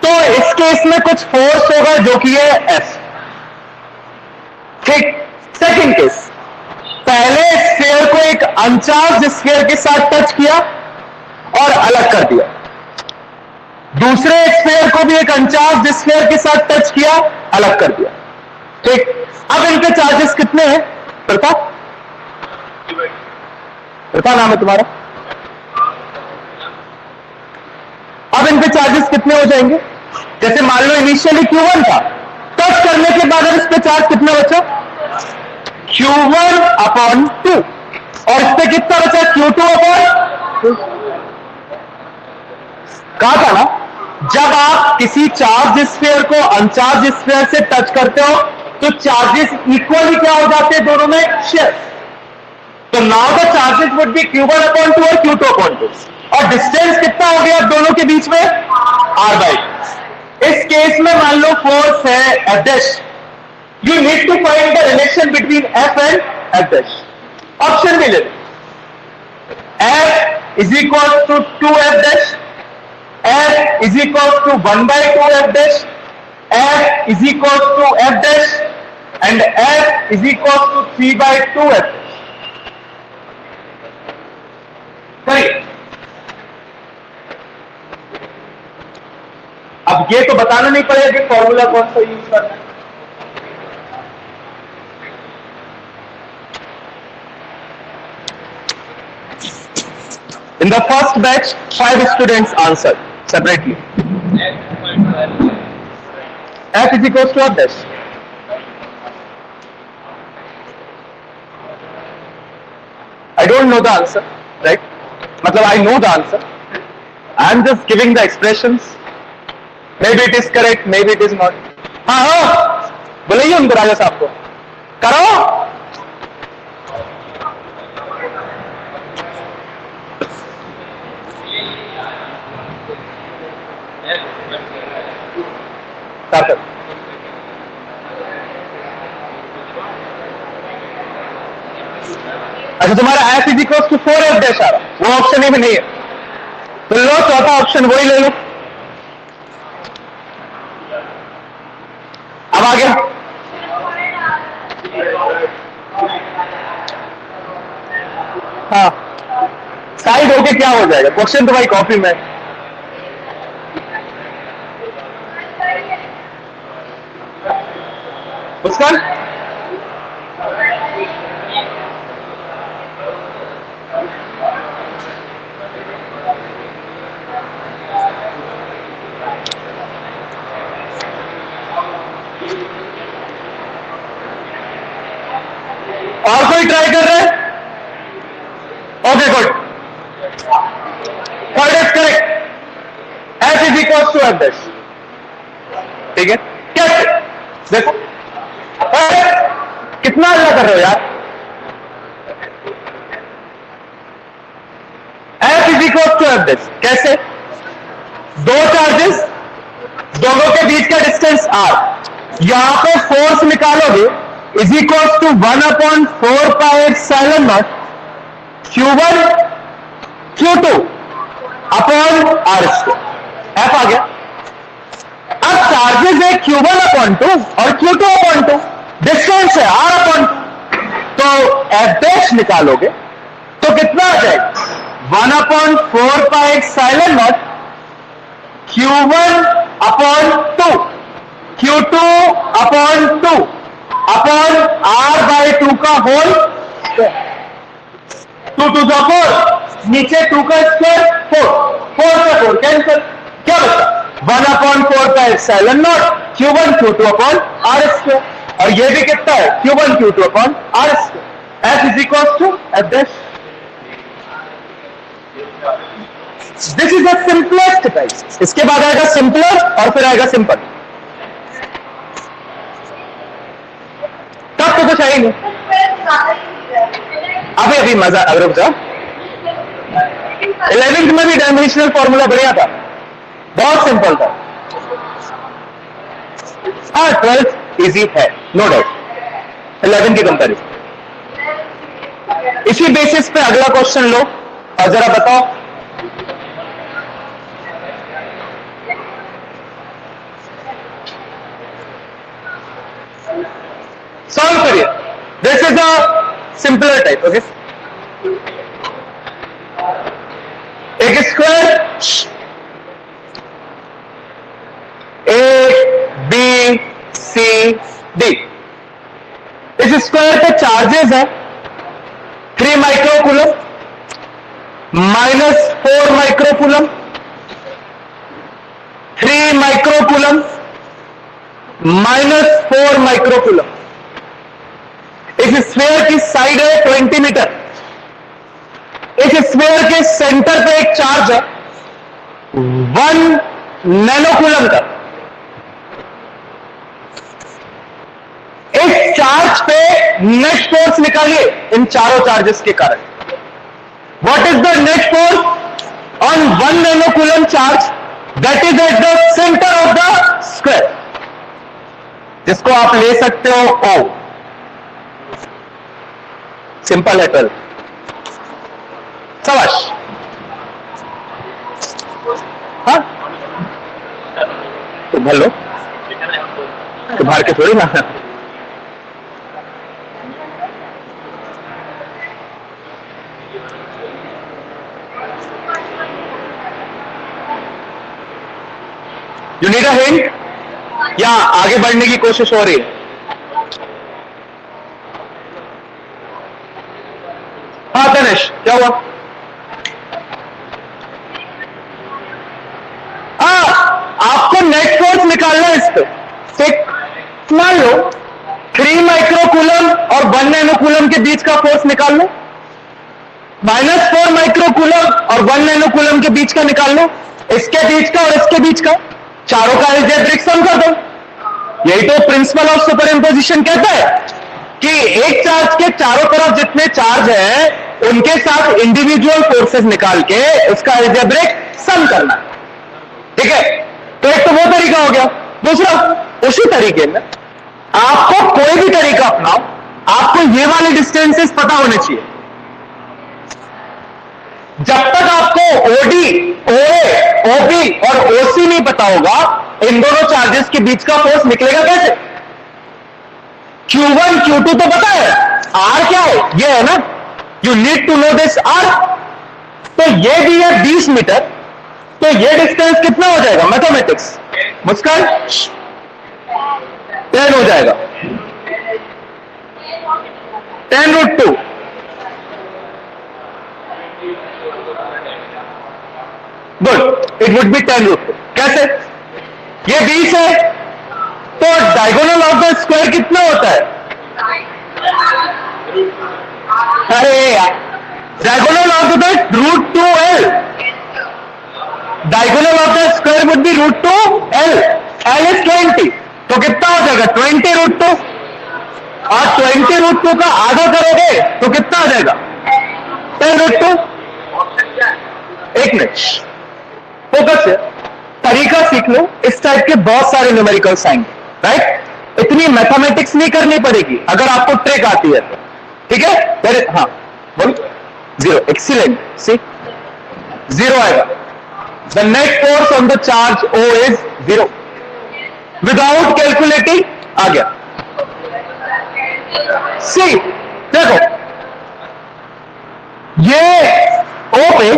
तो इस केस में कुछ फोर्स होगा जो कि है F, ठीक। सेकंड केस, पहले स्फीयर को एक अनचार्ज स्फीयर के साथ टच किया और अलग कर दिया। दूसरे स्फीयर को भी एक अनचार्ज स्फीयर के साथ टच किया, अलग कर दिया। ठीक, अब इनके चार्जेस कितने हैं? प्रताप, प्रताप नाम है तुम्हारा। अब इनके चार्जेस कितने हो जाएंगे? जैसे मान लो इनिशियली Q1 था, टच करने के बाद अब इस पे चार्ज कितना बचा? Q1/2, और इस पे कितना बचा? Q2/2। कहा था ना, जब आप किसी चार्ज स्फीयर को अनचार्ज स्फीयर से टच करते हो तो चार्जेस इक्वली क्या हो जाते हैं? दोनों में शेयर। तो now the charges would be Q1/2 और Q2/2, और डिस्टेंस कितना हो गया दोनों के बीच में? R/2। इस केस में मान लो फोर्स है F dash, you need to find the relation between F and F dash. Option भी ले लो, F is equal to 2F dash, F is equal to 1/2F dash, F is equal to F dash, and F is equal to 3/2F। करिए, अब ये तो बताना नहीं पड़ेगा कि फॉर्मूला कौन सा यूज करना है। In the first batch, 5 students answered separately. F is equals to F dash. I don't know the answer, right? मतलब I know the answer. I am just giving the expressions. Maybe it is correct, maybe it is not. हाँ, बोलिए उनको, राजा साहब को करो। अच्छा, तुम्हारा F is equal to 4F dash आ रहा, वो ऑप्शन ही में नहीं है, तो लो चौथा ऑप्शन वही ले लो। अब आ गया, हाँ, साइड होके क्या हो जाएगा? क्वेश्चन तो भाई कॉपी में। उसका और कोई ट्राई कर रहे हैं? Okay, good, third is correct, F is equal to F dash. ठीक है, कैसे? देखो कितना अल्लाह कर रहे हो यार। F is equal to F dash कैसे? दो चार्जेस, दोनों के बीच का डिस्टेंस R, यहां पे फोर्स निकालोगे is equal to 1/4πε0 Q1 Q2 upon R²। F आ गया। अब चार्जेस है Q1/2 और Q2/2, डिस्टेंस है R/2, तो F डैश निकालोगे तो कितना आ जाएगा? 1/4πε0 Q1/2 Q2/2 अपॉन R/2 का होल। 2 2 4, नीचे 2 का स्क्वायर 4, 4 से 4 कैंसिल, क्या बचा? 1/4πε0 Q1 Q2/R², और ये भी कितना है? Q1 Q2/R²। F is equal to F dash. This is the simplest type. इसके बाद आएगा सिंपलर और फिर आएगा सिंपल। तब तो कुछ है ही नहीं। अभी अभी मजा, अब रुक जाओ। 11th में भी डायमेंशनल फॉर्मूला बढ़िया था, बहुत सिंपल था। हाँ, 12th इजी है, नो डाउट, 11 की कंपैरिजन। इसी बेसिस पे अगला क्वेश्चन लो और जरा बताओ। सॉल्व करिए। This is a simpler type. Okay, एक स्क्वायर डी। इस स्क्वायर पे चार्जेस है 3 माइक्रोकूलम -4 माइक्रोकूलम, 3 माइक्रोकूलम -4 माइक्रोकूलम। इस स्फीयर की साइड है 20 मीटर। इस स्फीयर के सेंटर पे एक चार्ज है 1 नैनोकूलम का। इस चार्ज पे नेट फोर्स निकालिए इन चारों चार्जेस के कारण। What is the net force on 1 nanocoulomb charge that is at the centre of the square, जिसको आप ले सकते हो O। सिंपल है 12। शाबाश। हाँ तो भर लो, तो भर के थोड़ी ना। यू नीड अ हिंट या आगे बढ़ने की कोशिश हो रही है? हाँ तनिष, क्या हुआ? आपको नेट फोर्स निकालना है इस पे। ठीक, मान लो 3 माइक्रोकूलम और 1 नैनोकूलम के बीच का फोर्स निकाल लो, -4 माइक्रोकूलम और 1 नैनोकूलम के बीच का निकाल लो, इसके बीच का और इसके बीच का, चारों का अलजेब्रिक सम कर दो। यही तो प्रिंसिपल ऑफ सुपरइम्पोजिशन कहता है कि एक चार्ज के चारों तरफ जितने चार्ज हैं उनके साथ इंडिविजुअल फोर्सेस निकाल के उसका अलजेब्रिक सम करना है। ठीक है, तो एक तो वो तरीका हो गया। दूसरा, उसी तरीके में आपको कोई भी तरीका अपनाओ, आपको ये वाले डिस्टेंसेस पता होने चाहिए। जब तक आपको ओडी, ओए, ओबी और ओसी नहीं पता होगा, इन दोनों चार्जेस के बीच का फोर्स निकलेगा कैसे? Q1, Q2 तो पता है, R क्या है? ये है ना, you need to know this R। तो ये भी है 20 मीटर, तो ये डिस्टेंस कितना हो जाएगा? मैथमेटिक्स मुस्कान 10 हो जाएगा, 10√2। Good, it would be 10√2। कैसे? ये 20 है, तो डायगोनल ऑफ द स्क्वायर कितना होता है? अरे यार, diagonal of the √2L। Diagonal of the square would be √2L। L is 20, तो कितना हो जाएगा? 20√2। और 20√2 का आधा करोगे तो कितना आ जाएगा? 10√2। एक मिनट, फोकस है, तरीका सीख लो। इस टाइप के बहुत सारे न्यूमेरिकल्स आएंगे, राइट? इतनी मैथमेटिक्स नहीं करनी पड़ेगी अगर आपको ट्रिक आती है तो। ठीक है, वेरी, हाँ बोलो। 0, एक्सीलेंट। सी 0 आएगा। The net force on the charge O is 0 without calculating. आ गया। सी देखो, ये O पे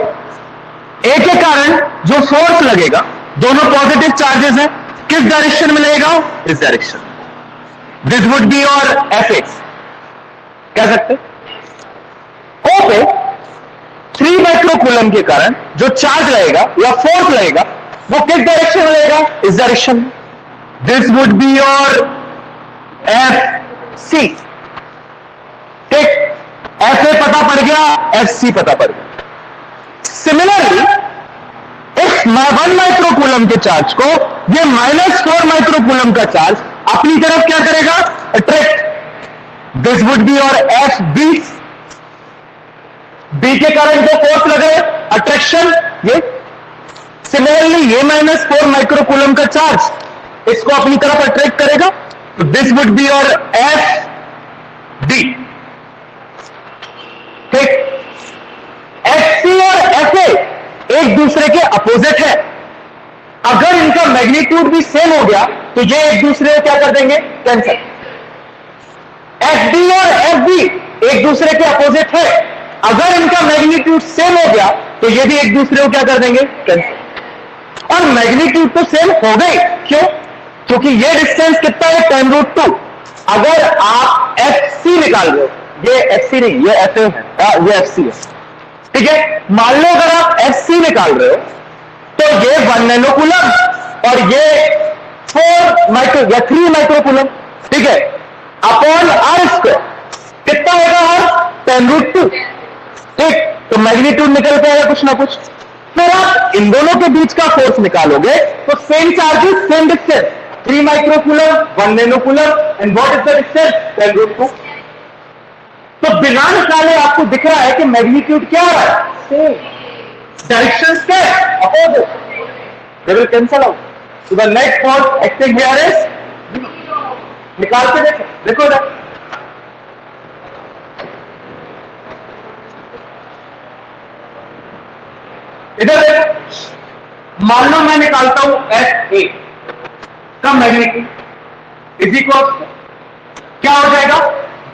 A के कारण जो फोर्स लगेगा, दोनों पॉजिटिव चार्जेस हैं, किस डायरेक्शन में लगेगा? इस direction. This would be your Fx। कह सकते O पे 3 माइक्रोकूलम के कारण जो चार्ज लगेगा या फोर्स लगेगा वो किस डायरेक्शन में लगेगा? इस डायरेक्शन में। This would be your Fc। ठीक, Fa पता पड़ गया, Fc पता पड़ गया। सिमिलरली इस 1 माइक्रोकूलम के चार्ज को ये -4 माइक्रोकूलम का चार्ज अपनी तरफ क्या करेगा? Attract. This would be your Fb। B के कारण जो फोर्स लगे, अट्रैक्शन, ये। सिमिलरली ये -4 माइक्रोकूलम का चार्ज इसको अपनी तरफ अट्रैक्ट करेगा, तो this would be your Fd। ठीक, Fc और Fa एक दूसरे के अपोजिट है। अगर इनका मैग्नीट्यूड भी सेम हो गया तो ये एक दूसरे को क्या कर देंगे? कैंसिल। Fd और Fb एक दूसरे के अपोजिट है, अगर इनका मैग्नीट्यूड सेम हो गया तो ये भी एक दूसरे को क्या कर देंगे? कैंसिल। और मैग्नीट्यूड तो सेम हो गए, क्यों? क्योंकि ये डिस्टेंस कितना है? 10√2। अगर आप एफ सी निकाल रहे हो, ये एफ सी नहीं, ये एफ ए है, ये एफ सी है, ठीक है। मान लो अगर आप एफ सी निकाल रहे हो तो ये 1 नैनोकूलम और ये 4 माइक्रो या 3 माइक्रोकूलम, ठीक है, अपॉन आर स्क्वायर कितना होगा? और 10√2, ठीक। तो मैग्नीट्यूड निकल के आएगा कुछ ना कुछ। फिर आप इन दोनों के बीच का फोर्स निकालोगे तो same charges same distance, 3 microcoulomb 1 nanocoulomb, and what is the distance? 10√2। तो बिना निकाले आपको दिख रहा है कि मैग्नीट्यूड क्या हो रहा है? सेम। डायरेक्शंस क्या है? Opposite. They will cancel out. So the net force acting here is, निकाल के देखो, देखो इधर, इधर देखो। मान लो मैं निकालता हूं एफ ए का मैग्नीट्यूड इज इक्वल क्या हो जाएगा?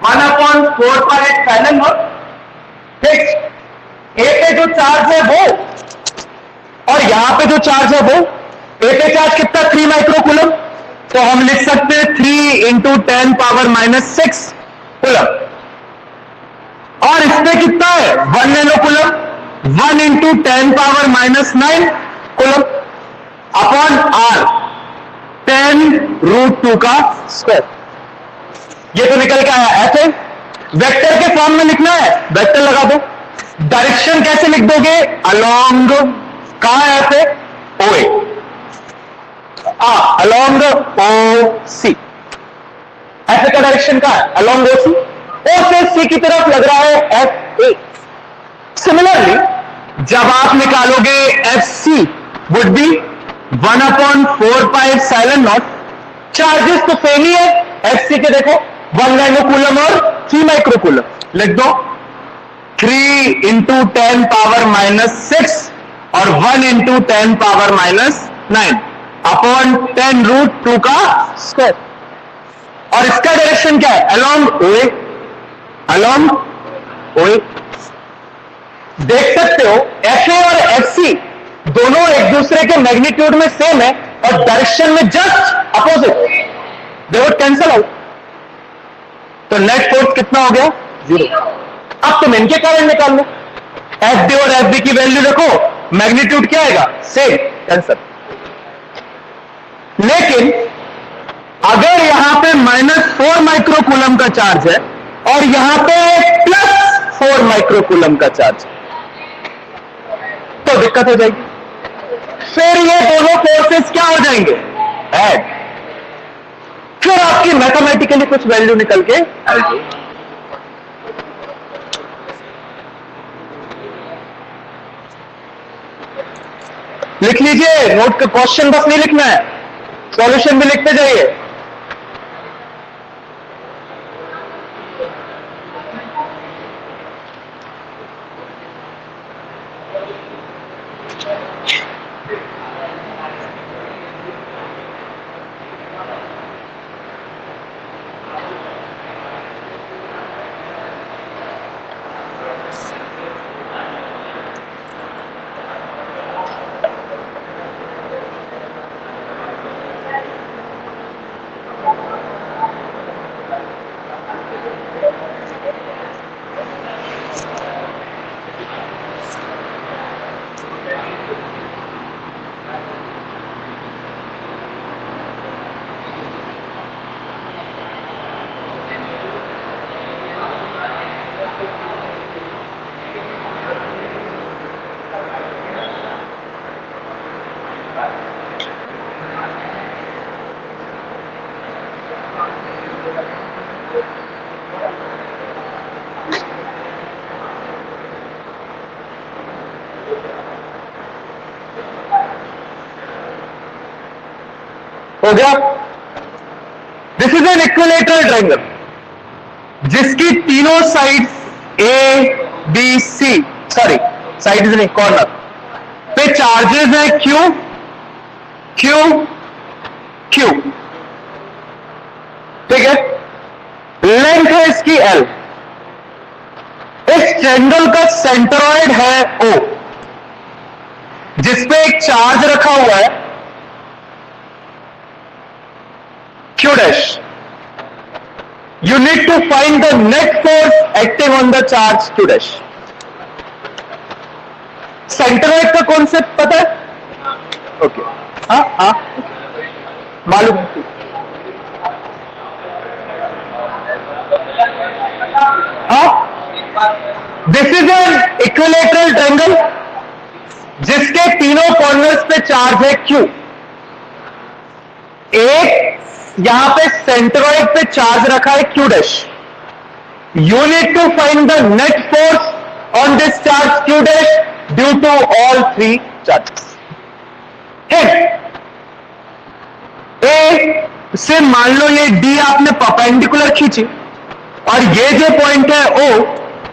1/4πε0, ठीक। ए पे जो चार्ज है वो और यहां पे जो चार्ज है वो, ए पे चार्ज कितना? 3 माइक्रोकूलम, तो हम लिख सकते हैं 3 × 10⁻⁻6 कूलम। और इस पे कितना है? 1 नैनोकूलम, 1 × 10⁻⁹ कूलम, अपॉन आर 10√2 का स्क्वायर। ये तो निकल के आया। ऐसे वेक्टर के फॉर्म में लिखना है, वेक्टर लगा दो। डायरेक्शन कैसे लिख दोगे? अलोंग, कहां है ऐसे? ओ ए, अलोंग ओ सी। ऐसे का डायरेक्शन का है अलोंग ओ सी। ओ से सी की तरफ लग रहा है एफ ए। सिमिलरली जब आप निकालोगे F C would be 1/4πε0। Charges तो सेम ही है एफ सी के, देखो 1 नैनोकूलम और 3 माइक्रोकूलम। लिख दो 3 × 10⁻⁻6 और 1 × 10⁻⁹ अपॉन 10√2 का स्क्वायर। और इसका डायरेक्शन क्या है? अलोंग ओ ए, अलोंग ओ ए। देख सकते हो एफ ए और एफ सी दोनों एक दूसरे के मैग्नीट्यूड में सेम है और डायरेक्शन में just opposite, they would cancel out. तो नेट फोर्स कितना हो गया? 0। अब तुम इनके कारण निकाल लो, एफ डी और एफ बी की वैल्यू रखो, मैग्नीट्यूड क्या आएगा? Same, cancel. लेकिन अगर यहां पे -4 माइक्रोकूलम का चार्ज है और यहां पे +4 माइक्रोकूलम का चार्ज, तो दिक्कत हो जाएगी। फिर ये दोनों फोर्सेस क्या हो जाएंगे? ऐड। फिर आपकी मैथमेटिकली कुछ वैल्यू निकल के आएगी। लिख लीजिए, नोट का क्वेश्चन बस नहीं लिखना है, सॉल्यूशन भी लिखते जाइए। हो गया? This is an equilateral triangle जिसकी तीनों sides A B C, sorry sides नहीं, कॉर्नर पे चार्जेस है क्यू क्यू क्यू, ठीक है। लेंथ है इसकी एल। इस ट्रायंगल का सेंट्रॉइड है ओ, जिसपे एक चार्ज रखा हुआ है Q dash, You need to find the net force acting on the charge q dash. Centroid का कॉन्सेप्ट पता है? ओके, हाँ मालूम है। This is an equilateral triangle जिसके तीनों कॉर्नर्स पे चार्ज है Q। एक यहां पे सेंट्रोइड पे चार्ज रखा है Q dash. You need to find the net force on this charge Q dash due to all three charges. A से मान लो ये D आपने परपेंडिकुलर खींची और ये जो पॉइंट है O,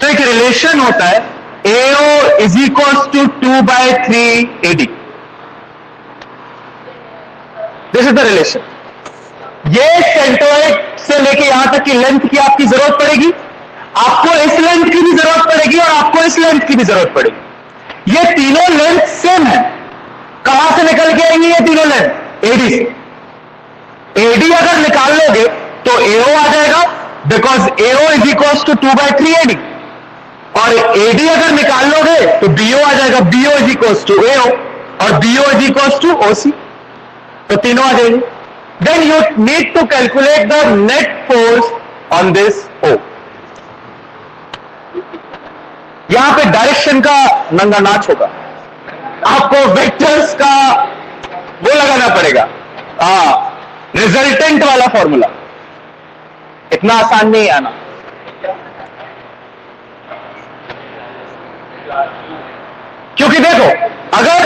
तो एक रिलेशन होता है AO is equals to 2/3 AD। This is the relation. ये सेंट्रोइड से लेके यहां तक की लेंथ की आपकी जरूरत पड़ेगी, आपको इस लेंथ की भी जरूरत पड़ेगी और आपको इस लेंथ की भी जरूरत पड़ेगी। ये तीनों लेंथ सेम है। कहां से निकल के आएंगी ये तीनों लेंथ? AD से। AD अगर निकाल लोगे तो AO आ जाएगा, because AO is equals to 2/3 AD। और AD अगर निकाल लोगे तो BO आ जाएगा, BO is equals to AO और BO is equals to OC। तो तीनों आ जाएंगे। Then you need to calculate the net force on this O। यहां पे डायरेक्शन का नंगा नाच होगा, आपको वेक्टर्स का वो लगाना पड़ेगा, रिजल्टेंट वाला फॉर्मूला। इतना आसान नहीं आना, क्योंकि देखो अगर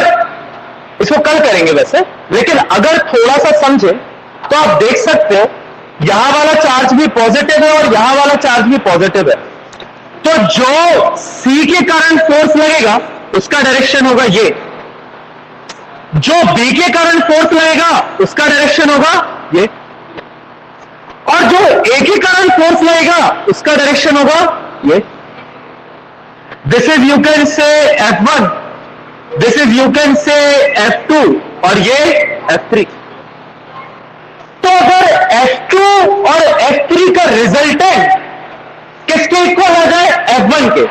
इसको कल करेंगे वैसे, लेकिन अगर थोड़ा सा समझे तो आप देख सकते हो यहां वाला चार्ज भी पॉजिटिव है और यहां वाला चार्ज भी पॉजिटिव है। तो जो C के कारण फोर्स लगेगा उसका डायरेक्शन होगा ये, जो B के कारण फोर्स लगेगा उसका डायरेक्शन होगा ये, और जो A के कारण फोर्स लगेगा उसका डायरेक्शन होगा ये। This is you can say F1, this is you can say F2 और ये F3। तो अगर F2 और F3 का रिजल्टेंट किसके इक्वल आ जाए? F1 के,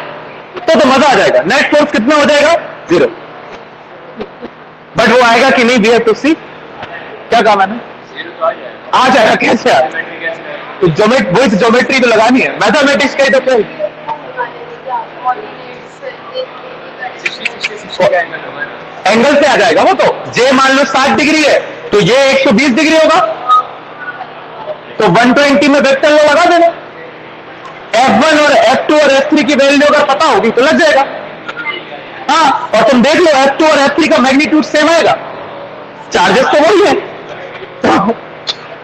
तो मजा आ जाएगा। नेट फोर्स कितना हो जाएगा? 0। बट वो आएगा कि नहीं? वी हैव टू सी। क्या कहा मैंने? आ जाएगा। कैसे आ? तो ज्योमेट्री तो लगानी है, मैथमेटिक्स का ही तो कोई एंगल से आ जाएगा वो। तो J मान लो 60 डिग्री है तो ये 120 डिग्री होगा, तो 120 में वेक्टर लो लगा देना। F1 और F2 और F3 की वैल्यू अगर पता होगी तो लग जाएगा। हाँ, और तुम देख लो F2 और F3 का मैग्नीट्यूड सेम आएगा, चार्जेस तो वही है। तो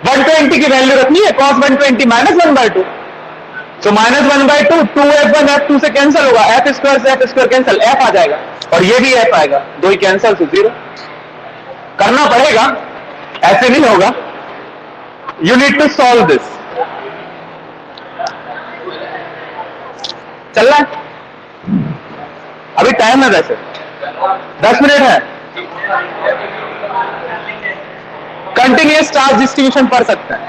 120 की वैल्यू रखनी है, cos 120 -1/2। तो -1/2 2F1 F2 से कैंसिल होगा, F स्क्वायर से F स्क्वायर कैंसिल, F आ जाएगा और ये भी F आएगा, दो ही कैंसिल तो 0। करना पड़ेगा, ऐसे नहीं होगा। You need to solve this. चल रहा है? अभी टाइम है वैसे 10 मिनट है। कंटिन्यूअस चार्ज डिस्ट्रीब्यूशन पढ़ सकते हैं।